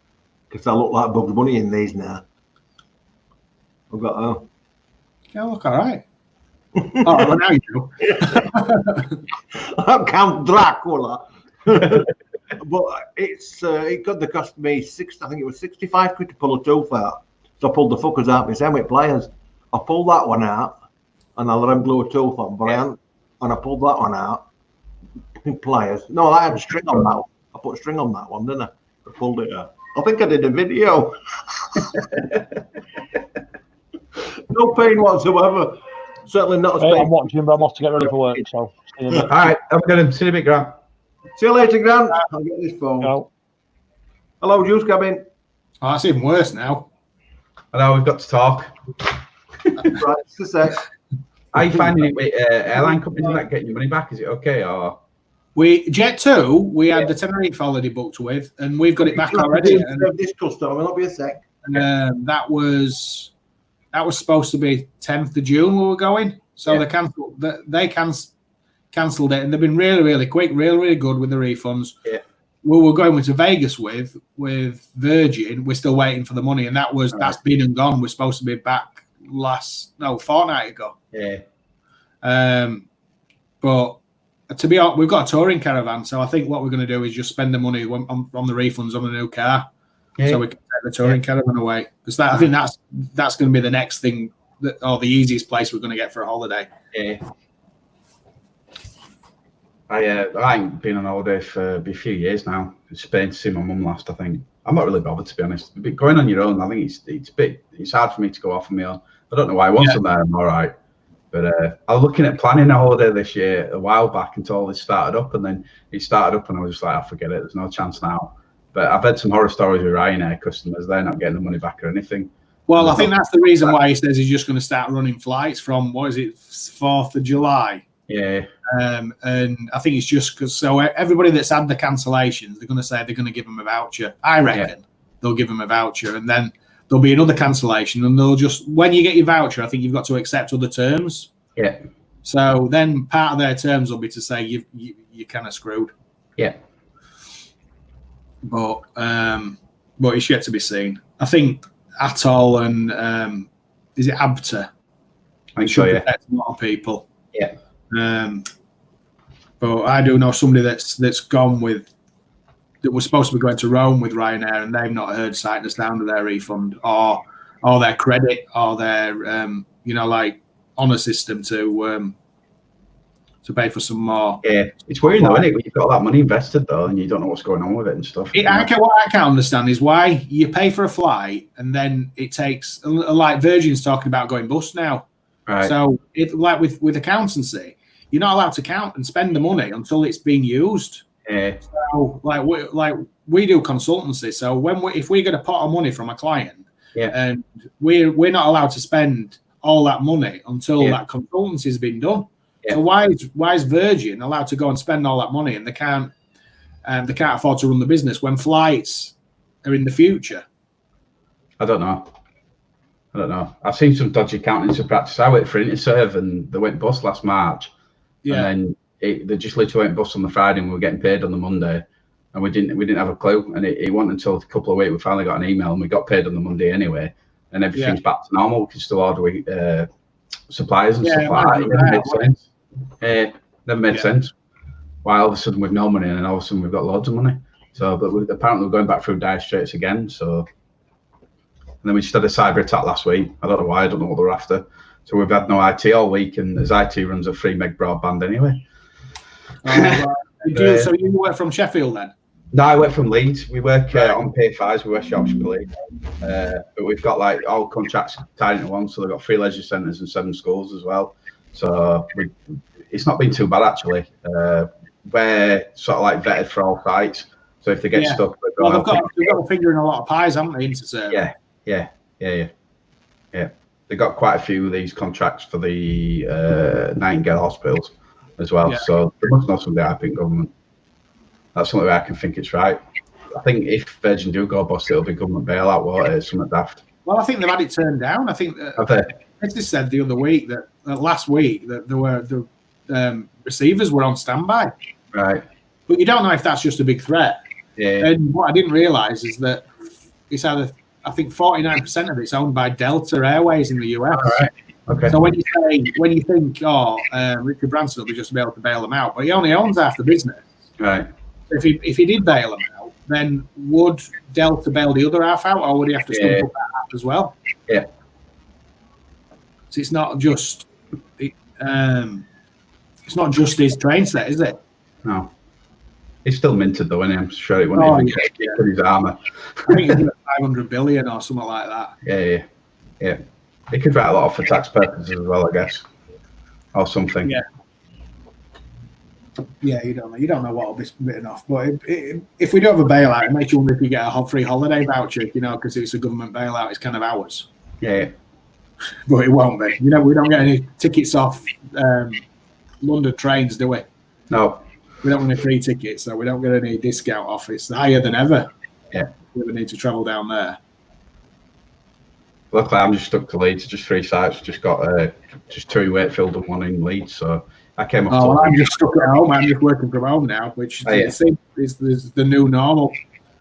because I look like Bugs Bunny in these now. I've got Yeah, look all right. Oh, well, now you do. I'm Count Dracula. But it could have cost me I think it was 65 quid to pull a tooth out. So I pulled the fuckers out my sandwich pliers. I pulled that one out and I let him glue a tooth on, but and I pulled that one out. Pliers. No, I had a string on that one. I put a string on that one, didn't I? I pulled it out. I think I did a video. No pain whatsoever. Certainly not as painful. I'm watching, but I'm off to get ready for work. So, all right, I'm going to see you a bit, Grant. See you later, Grant. I'll get this phone. No. Hello, Juice Cabin. Oh, that's even worse now. I know we've got to talk. Right, just a sec. Are you finding it with airline companies and that getting your money back? Is it okay or? Jet2, we had the Tenerife holiday booked with, and we've got it back already. This customer, will not be a sec. That was supposed to be 10th of June we were going, so they cancelled it, and they've been really, really quick, really, really good with the refunds. Yeah. We were going to Vegas with Virgin. We're still waiting for the money, and that's been and gone. We're supposed to be back fortnight ago. Yeah. But to be honest, we've got a touring caravan, so I think what we're going to do is just spend the money on the refunds on the new car, so we can take the touring caravan away. Because I think that's going to be the next thing, or the easiest place we're going to get for a holiday. Yeah. I ain't been on holiday for a few years now. In Spain to see my mum last, I think. I'm not really bothered, to be honest. But going on your own, I think it's hard for me to go off on my own. I don't know why. Once I'm there, I'm all right. But I was looking at planning a holiday this year a while back until all this started up, and then it started up, and I was just like, I forget it. There's no chance now. But I've had some horror stories with Ryanair customers. They're not getting the money back or anything. Well, I think that's the reason why he says he's just going to start running flights from 4th of July. Yeah. And I think it's just because everybody that's had the cancellations, they're going to say they're going to give them a voucher. I reckon they'll give them a voucher, and then there'll be another cancellation, and they'll just, when you get your voucher, I think you've got to accept other terms. Yeah. So then part of their terms will be to say you're kind of screwed. Yeah. But it's yet to be seen. I think Atoll and is it Abta? I think so, yeah. A lot of people. Yeah. But I do know somebody that's gone with, that was supposed to be going to Rome with Ryanair, and they've not heard sight or sound of their refund or their credit or their honour system to pay for some more. Yeah, it's weird though, isn't it? When you've got that money invested though, and you don't know what's going on with it and stuff. What I can't understand is why you pay for a flight and then it takes, like Virgin's talking about going bust now. Right. So like with accountancy, you're not allowed to count and spend the money until it's been used. Yeah. So we do consultancy. So if we get a pot of money from a client, and we're not allowed to spend all that money until that consultancy has been done. Yeah. So why is Virgin allowed to go and spend all that money and they can't afford to run the business when flights are in the future? I don't know. I've seen some dodgy accounting practice. I worked for Interserve and they went bust last March. Yeah. And then they just literally went bust on the Friday and we were getting paid on the Monday. And we didn't have a clue. And it wasn't until a couple of weeks we finally got an email and we got paid on the Monday anyway. And everything's back to normal. We can still order suppliers and stuff like that. It never made sense. Never made sense. Why all of a sudden we've no money and then all of a sudden we've got loads of money. So, but apparently we're going back through dire straits again. So, and then we just had a cyber attack last week. I don't know why. I don't know what they're after. So we've had no IT all week, and as IT runs a 3 meg broadband anyway. So you work from Sheffield then? No, I work from Leeds. We work on P5s with West Yorkshire Police. But we've got like all contracts tied into one. So they've got 3 leisure centres and 7 schools as well. So it's not been too bad actually. we're sort of like vetted for all sites. So if they get stuck, well, they've got to figure in a lot of pies, haven't they, into serve? Yeah. They got quite a few of these contracts for the Nightingale hospitals as well. So they must know something. I think government. That's something I can think it's right. I think if Virgin do go bust, it'll be government bailout, won't it? Something daft. Well, I think they've had it turned down. I think they said the other week that last week that there were the receivers were on standby. Right. But you don't know if that's just a big threat. Yeah. And what I didn't realise is that it's either, I think 49% of it's owned by Delta Airways in the US. All right. Okay. So when you think, Richard Branson will be just be able to bail them out, but he only owns half the business. Right. If he did bail them out, then would Delta bail the other half out, or would he have to stump up that half as well? Yeah. So it's not just his train set, is it? No. He's still minted though, isn't he? I'm sure it wouldn't even get his armour. I think it's 500 billion or something like that. Yeah. He could write a lot off for tax purposes as well, I guess, or something. Yeah, you don't know what will be written off. But if we do have a bailout, it makes you wonder if you get a free holiday voucher, because it's a government bailout. It's kind of ours. Yeah. But it won't be. We don't get any tickets off London trains, do we? No. We don't get any free tickets, so we don't get any discount off. It's higher than ever. Yeah. We would need to travel down there. Luckily, I'm just stuck to Leeds. Just 3 sites. Just got just 2 in Wakefield and 1 in Leeds. So I came off. Well, I'm just stuck at home. I'm just working from home now, which is the new normal.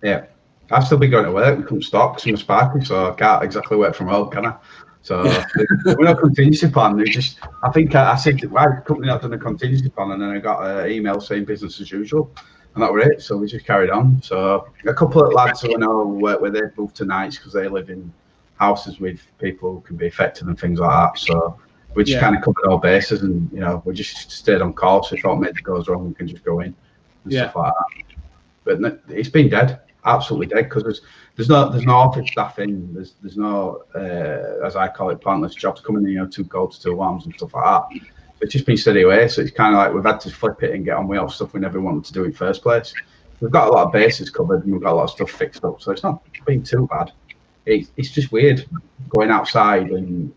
Yeah. I've still been going to work. We couldn't stop because I'm a sparky, so I can't exactly work from home, can I? So we're not contingency plan. I think I said why the company not done a contingency plan, and then I got an email saying business as usual, and that was it. So we just carried on. So a couple of lads who I know work with, they moved to nights because they live in houses with people who can be affected and things like that. So we just kind of covered all bases, and we just stayed on call. So if something goes wrong, we can just go in and stuff like that. But it's been dead, absolutely dead, because there's no office staff in. There's no as I call it, pointless jobs coming in. 2 golds, 2 arms, and stuff like that. It's just been steady away. So it's kind of like we've had to flip it and get on with all stuff we never wanted to do in the first place. We've got a lot of bases covered, and we've got a lot of stuff fixed up. So it's not been too bad. It's just weird going outside and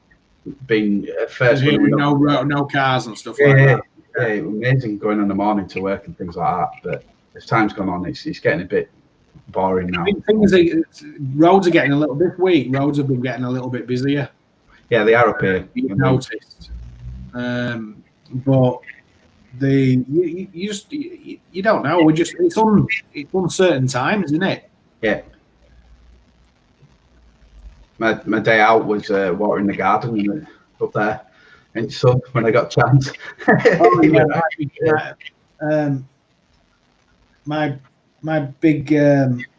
being at first no cars and stuff like that. Yeah, amazing going in the morning to work and things like that. But as time's gone on, it's getting a bit boring now. I think roads are getting this week. Roads have been getting a little bit busier. Yeah, they are up here. You've noticed, but you don't know. It's uncertain times, isn't it? Yeah. My day out was watering the garden up there in the sun when I got a chance. My big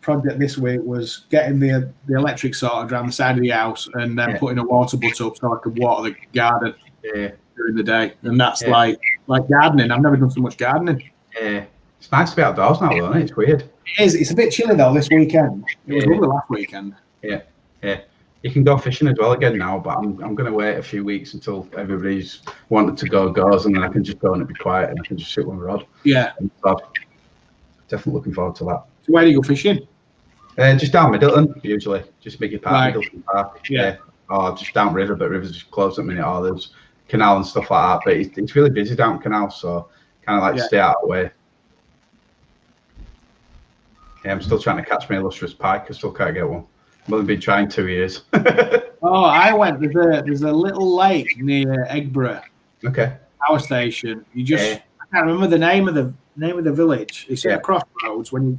project this week was getting the electric sorted around the side of the house and then putting a water butt up so I could water the garden during the day. And that's like gardening. I've never done so much gardening. Yeah. It's nice to be outdoors now, though, isn't it? It's weird. It is. It's a bit chilly, though, this weekend. It was lovely last weekend. Yeah. You can go fishing as well again now, but I'm going to wait a few weeks until everybody's wanted to goes, and then I can just go and be quiet and I can just sit with my rod. Yeah. Definitely looking forward to that. So where do you go fishing? Just down Middleton, usually. Just Mickey Park, right. Middleton Park. Yeah. Or just down river, but river's just closed at the minute. Or there's canal and stuff like that. But it's really busy down canal, so kind of like stay out of the way. Yeah, I'm still trying to catch my illustrious pike. I still can't get one. I've only been trying 2 years. I went. There's a little lake near Eggborough. Okay. Power station. I can't remember the name of the village. It's at a crossroads when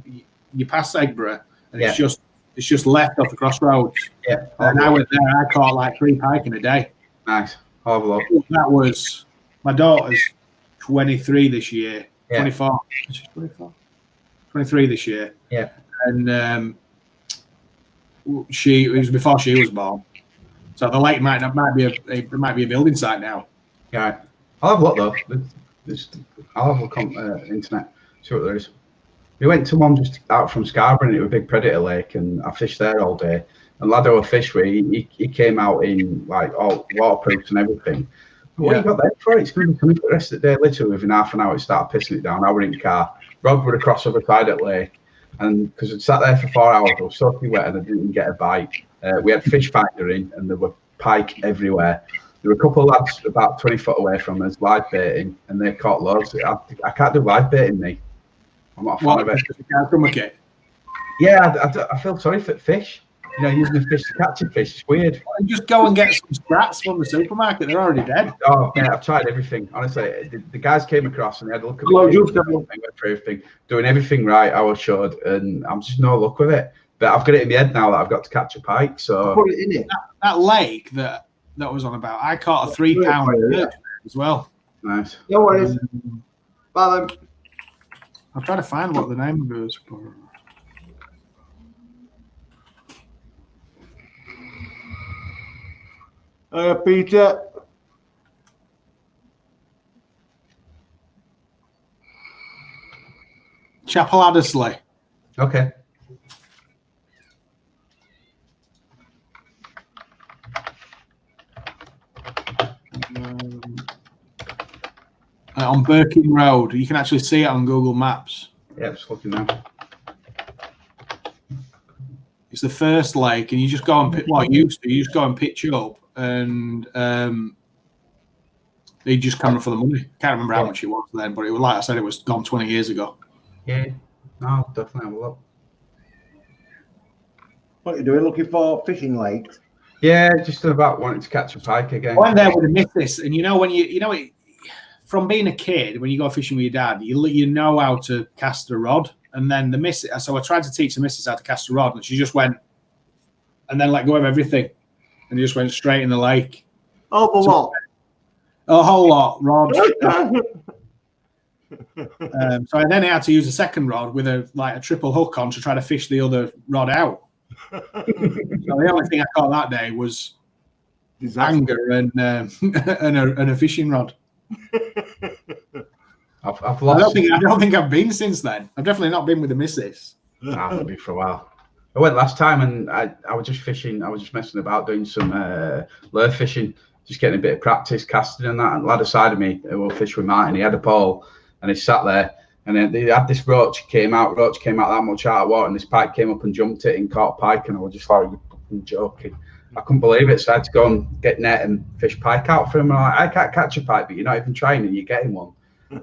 you pass Eggborough, and it's just left off the crossroads. Yeah. And I went there. I caught like 3 pike in a day. Nice. I'll have a look. That was my daughter's 23 this year. Yeah. 24. She's 24. 23 this year. Yeah. And it was before she was born, so the lake might be a building site now. Yeah, I'll have a look though. I'll have a look on internet, see what there is. We went to one just out from Scarborough, and it was a big predator lake, and I fished there all day. And lad who I fished with, he came out in like all waterproofs and everything, What you got there for? It's going to be coming for the rest of the day. Literally within half an hour, it started pissing it down. I were in the car. Rod would across the other side at lake. And because I'd sat there for 4 hours, I was soaking wet and I didn't even get a bite. We had fish finder in and there were pike everywhere. There were a couple of lads about 20 foot away from us live baiting and they caught loads. I can't do live baiting, me. I'm not a fan of it. From a kit. Yeah, I feel sorry for fish. You know, using the fish to catch a fish, it's weird. Just go and get some sprats from the supermarket. They're already dead. Oh, man, I've tried everything. Honestly, the guys came across and they had a look at Hello, me. Juice. Went through everything, doing everything right, I was showed, and I'm just no luck with it. But I've got it in my head now that I've got to catch a pike. So Put it in it. That lake that was on about, I caught a 3 pound perch as well. nice. No worries. Bye then. I'm trying to find what the name of it was. Peter. Chapel Addersley. Okay. On Birkin Road. You can actually see it on Google Maps. Yeah, just looking now. It's the first lake, and you just go and you just go and pitch up, and they just come for the money. Can't remember how much it was then, but it was like I said, it was gone 20 years ago. Yeah, no, definitely have a look. What are you doing? Looking for fishing lakes? Yeah, just about wanting to catch a pike again. I went there with a missus, and when from being a kid, when you go fishing with your dad, you know how to cast a rod. And then the missus, so I tried to teach the missus how to cast a rod, and she just went and then let go of everything and just went straight in the lake. Oh, for what? A whole lot, rod. So I then had to use a second rod with a triple hook on to try to fish the other rod out. So the only thing I caught that day was anger and a fishing rod. I've lost. I don't think I've been since then. I've definitely not been with the missus. Nah, maybe for a while. I went last time and I was just fishing. I was just messing about doing some lure fishing, just getting a bit of practice casting and that. And the lad aside of me who will fish with Martin, he had a pole and he sat there and then they had this roach came out that much out of water and this pike came up and jumped it and caught a pike and I was just like, you're fucking joking. I couldn't believe it, so I had to go and get net and fish pike out for him. And I can't catch a pike, but you're not even trying and you're getting one.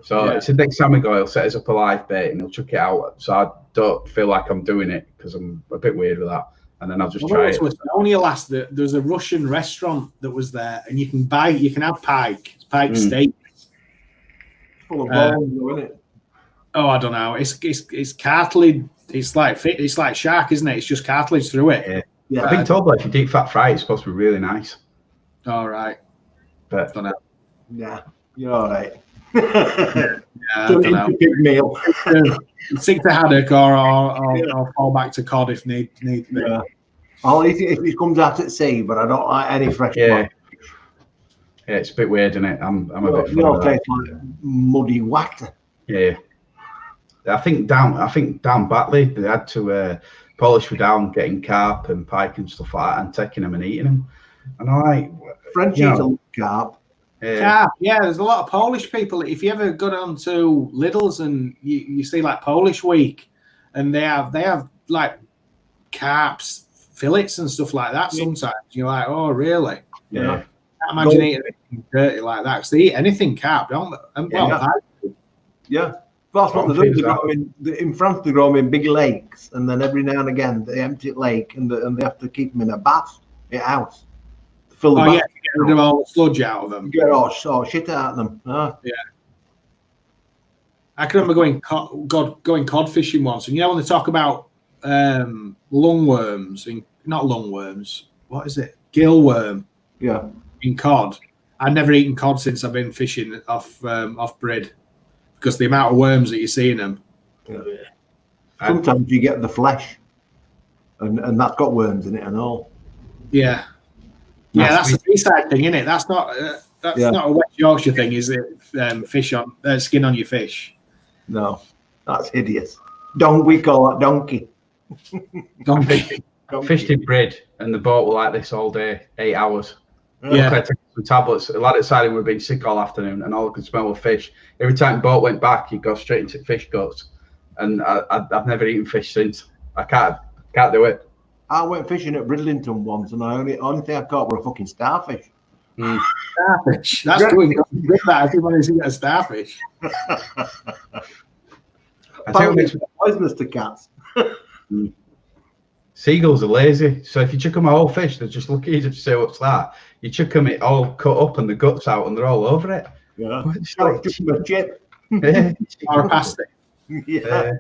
So it's the next time we go, he'll set us up a live bait and he'll chuck it out. So I don't feel like I'm doing it because I'm a bit weird with that. And then I'll just try it. Only last there's a Russian restaurant that was there, and you can have pike steak. Full of bones, isn't it? Oh, I don't know. It's cartilage. It's like shark, isn't it? It's just cartilage through it. Yeah. I've been told that if you deep fat fry, it's supposed to be really nice. All right. But don't know. Yeah, you're all right. I don't know. Big meal. Stick to haddock or fall back to cod if need be. Yeah. I'll eat it if it comes out at sea, but I don't like any fresh yeah. Yeah, it's a bit weird, isn't it? I'm a bit funny with that. Tastes like muddy water. Yeah. I think down Batley they had to polish for down getting carp and pike and stuff like that and taking them and eating them. And I like French eat a carp. Carp, yeah. There's a lot of Polish people. If you ever go down to Lidl's and you see like Polish week, and they have like carps, fillets and stuff like that. Sometimes you're like, oh really? Yeah. I can't imagine eating anything dirty like that. Because they eat anything carp, don't they? Yeah. That's what they do. They grow them in France, they grow them in big lakes, and then every now and again they empty the lake and they have to keep them in a bath, in a house. Fill the bath. Get rid of all the sludge out of them. Get all shit out of them. Yeah. I can remember going cod fishing once, and when they talk about lungworms, not lungworms, what is it? Gillworm. Yeah. In cod. I've never eaten cod since I've been fishing off Brid. Because the amount of worms that you see in them. Yeah. Sometimes you get the flesh, and that's got worms in it and all. Yeah, that's the seaside thing, isn't it? That's not not a West Yorkshire thing, is it? Fish on skin on your fish. No, that's hideous. We call that donkey. Fished in Brid, and the boat were like this all day, 8 hours. Yeah. some tablets. A lad at siding were being sick all afternoon, and all I could smell was fish. Every time the boat went back, he'd go straight into fish guts, and I've never eaten fish since. I can't do it. I went fishing at Bridlington once, and the only thing I caught were a fucking starfish. Starfish. That's doing good. That everybody's eating a starfish. I tell you what makes me poisonous to cats. Seagulls are lazy, so if you chuck them a whole fish, they just look at you to say, "What's that?" You chuck them it all cut up and the guts out, and they're all over it. Yeah, it's like a chip or a pasty. Yeah,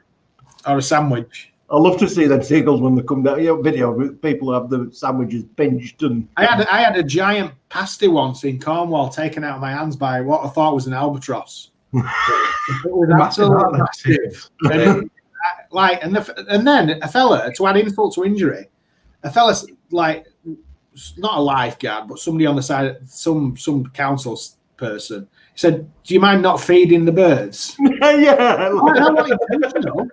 or a sandwich. I love to see them seagulls when they come down. You know, video people have the sandwiches binged, and I had a giant pasty once in Cornwall taken out of my hands by what I thought was an albatross. It was absolutely massive. And then a fella, to add insult to injury, a fella like not a lifeguard, but somebody on the side, some council person said, "Do you mind not feeding the birds?" Yeah, I want you to know.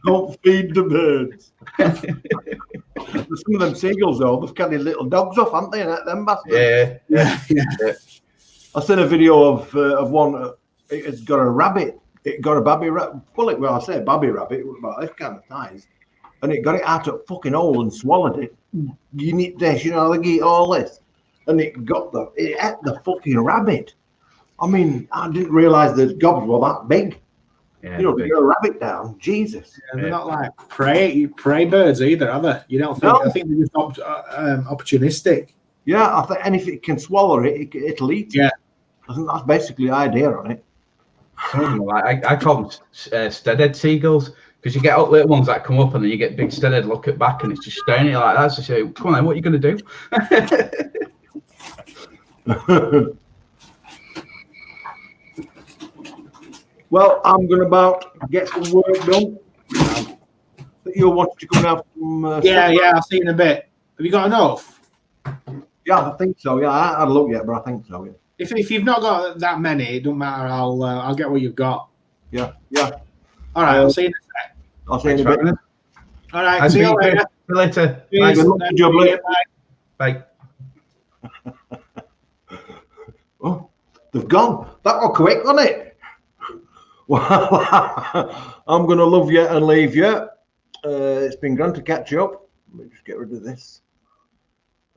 Don't feed the birds. Some of them seagulls, though, they've carried little dogs off, haven't they? Them bastards. Yeah. I seen a video of one. It's got a rabbit. It got a baby rabbit. Well, I say a baby rabbit. It was about this kind of size, and it got it out of fucking hole and swallowed it. You need this, you know, they eat all this, and it ate the fucking rabbit. I mean, I didn't realise that gobs were that big. Yeah, you know, to get a rabbit down, Jesus. Yeah, they're not like prey birds either, are they? You don't think? No. I think they're just opportunistic. Yeah, I think, and if it can swallow it, it'll eat. Yeah, I think that's basically the idea on it. I call them steadhead seagulls, because you get little ones that come up and then you get big steadhead look at back and it's just staring at you like that. So say, come on, then, what are you going to do? Well, I'm going to about get some work done. You'll want to come out from... yeah, I'll see you in a bit. Have you got enough? Yeah, I think so. Yeah, I haven't looked yet, but I think so, yeah. If you've not got that many, it don't matter. I'll get what you've got. Yeah. All right, I'll see you in a sec. I'll see you in a bit. All right, see you later. See you later. Good job, mate. Bye. Oh, they've gone. That was quick, wasn't it? Well, I'm going to love you and leave you. It's been grand to catch up. Let me just get rid of this.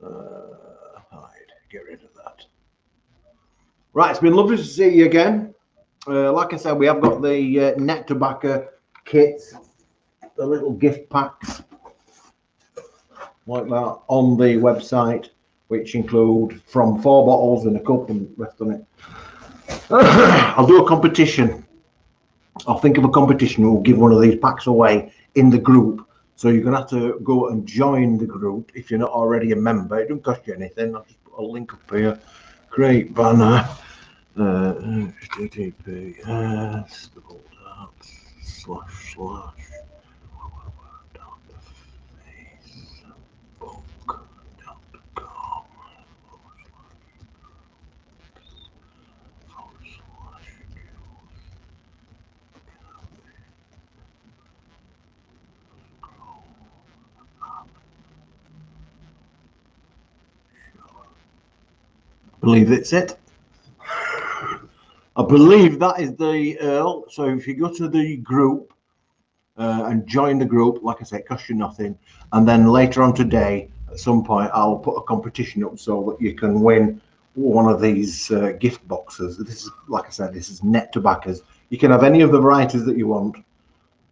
Hide. Get rid of that. Right, it's been lovely to see you again. Like I said, we have got the net tobacco kits, the little gift packs like that on the website, which include from 4 bottles and a cup and rest on it. I'll do a competition. I'll think of a competition. We'll give one of these packs away in the group. So you're going to have to go and join the group if you're not already a member. It doesn't cost you anything. I'll just put a link up here. Great banner. HTTPS I believe it's it. I believe that is the Earl. So if you go to the group and join the group, like I said, it costs you nothing. And then later on today, at some point, I'll put a competition up so that you can win one of these gift boxes. This is, like I said, this is net tobaccos. You can have any of the varieties that you want,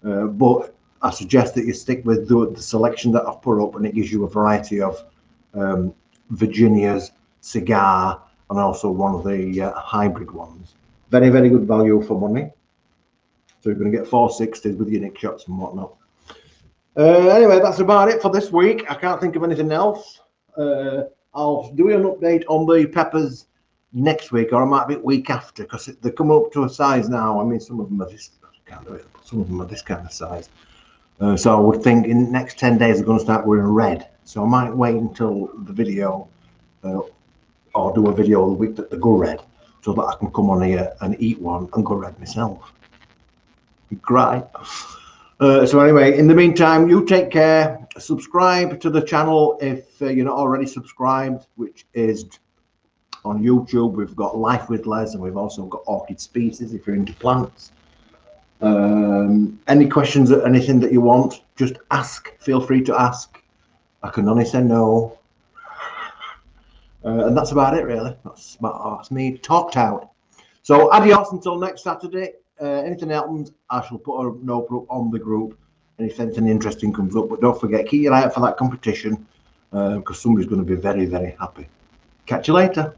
but I suggest that you stick with the selection that I've put up, and it gives you a variety of Virginia's, cigar, and also one of the hybrid ones. Very, very good value for money. So you're going to get 460s with your nick shots and whatnot. Anyway, that's about it for this week. I can't think of anything else. I'll do an update on the peppers next week, or I might be week after, because they're coming up to a size now. I mean, some of them are this, I can't do it, but some of them are this kind of size. So I would think in the next 10 days they're going to start wearing red. So I might wait until the video, or do a video the week that they go red, so that I can come on here and eat one and go red myself. Great. So anyway, in the meantime, you take care. Subscribe to the channel if you're not already subscribed, which is on YouTube. We've got Life with Les, and we've also got Orchid Species if you're into plants. Any questions or anything that you want, just ask. Feel free to ask. I can only say no. And that's about it, really. That's me talked out. So adios until next Saturday. Anything happens, I shall put a note up on the group, and if anything interesting comes up. But don't forget, keep your eye out for that competition, because somebody's going to be very, very happy. Catch you later.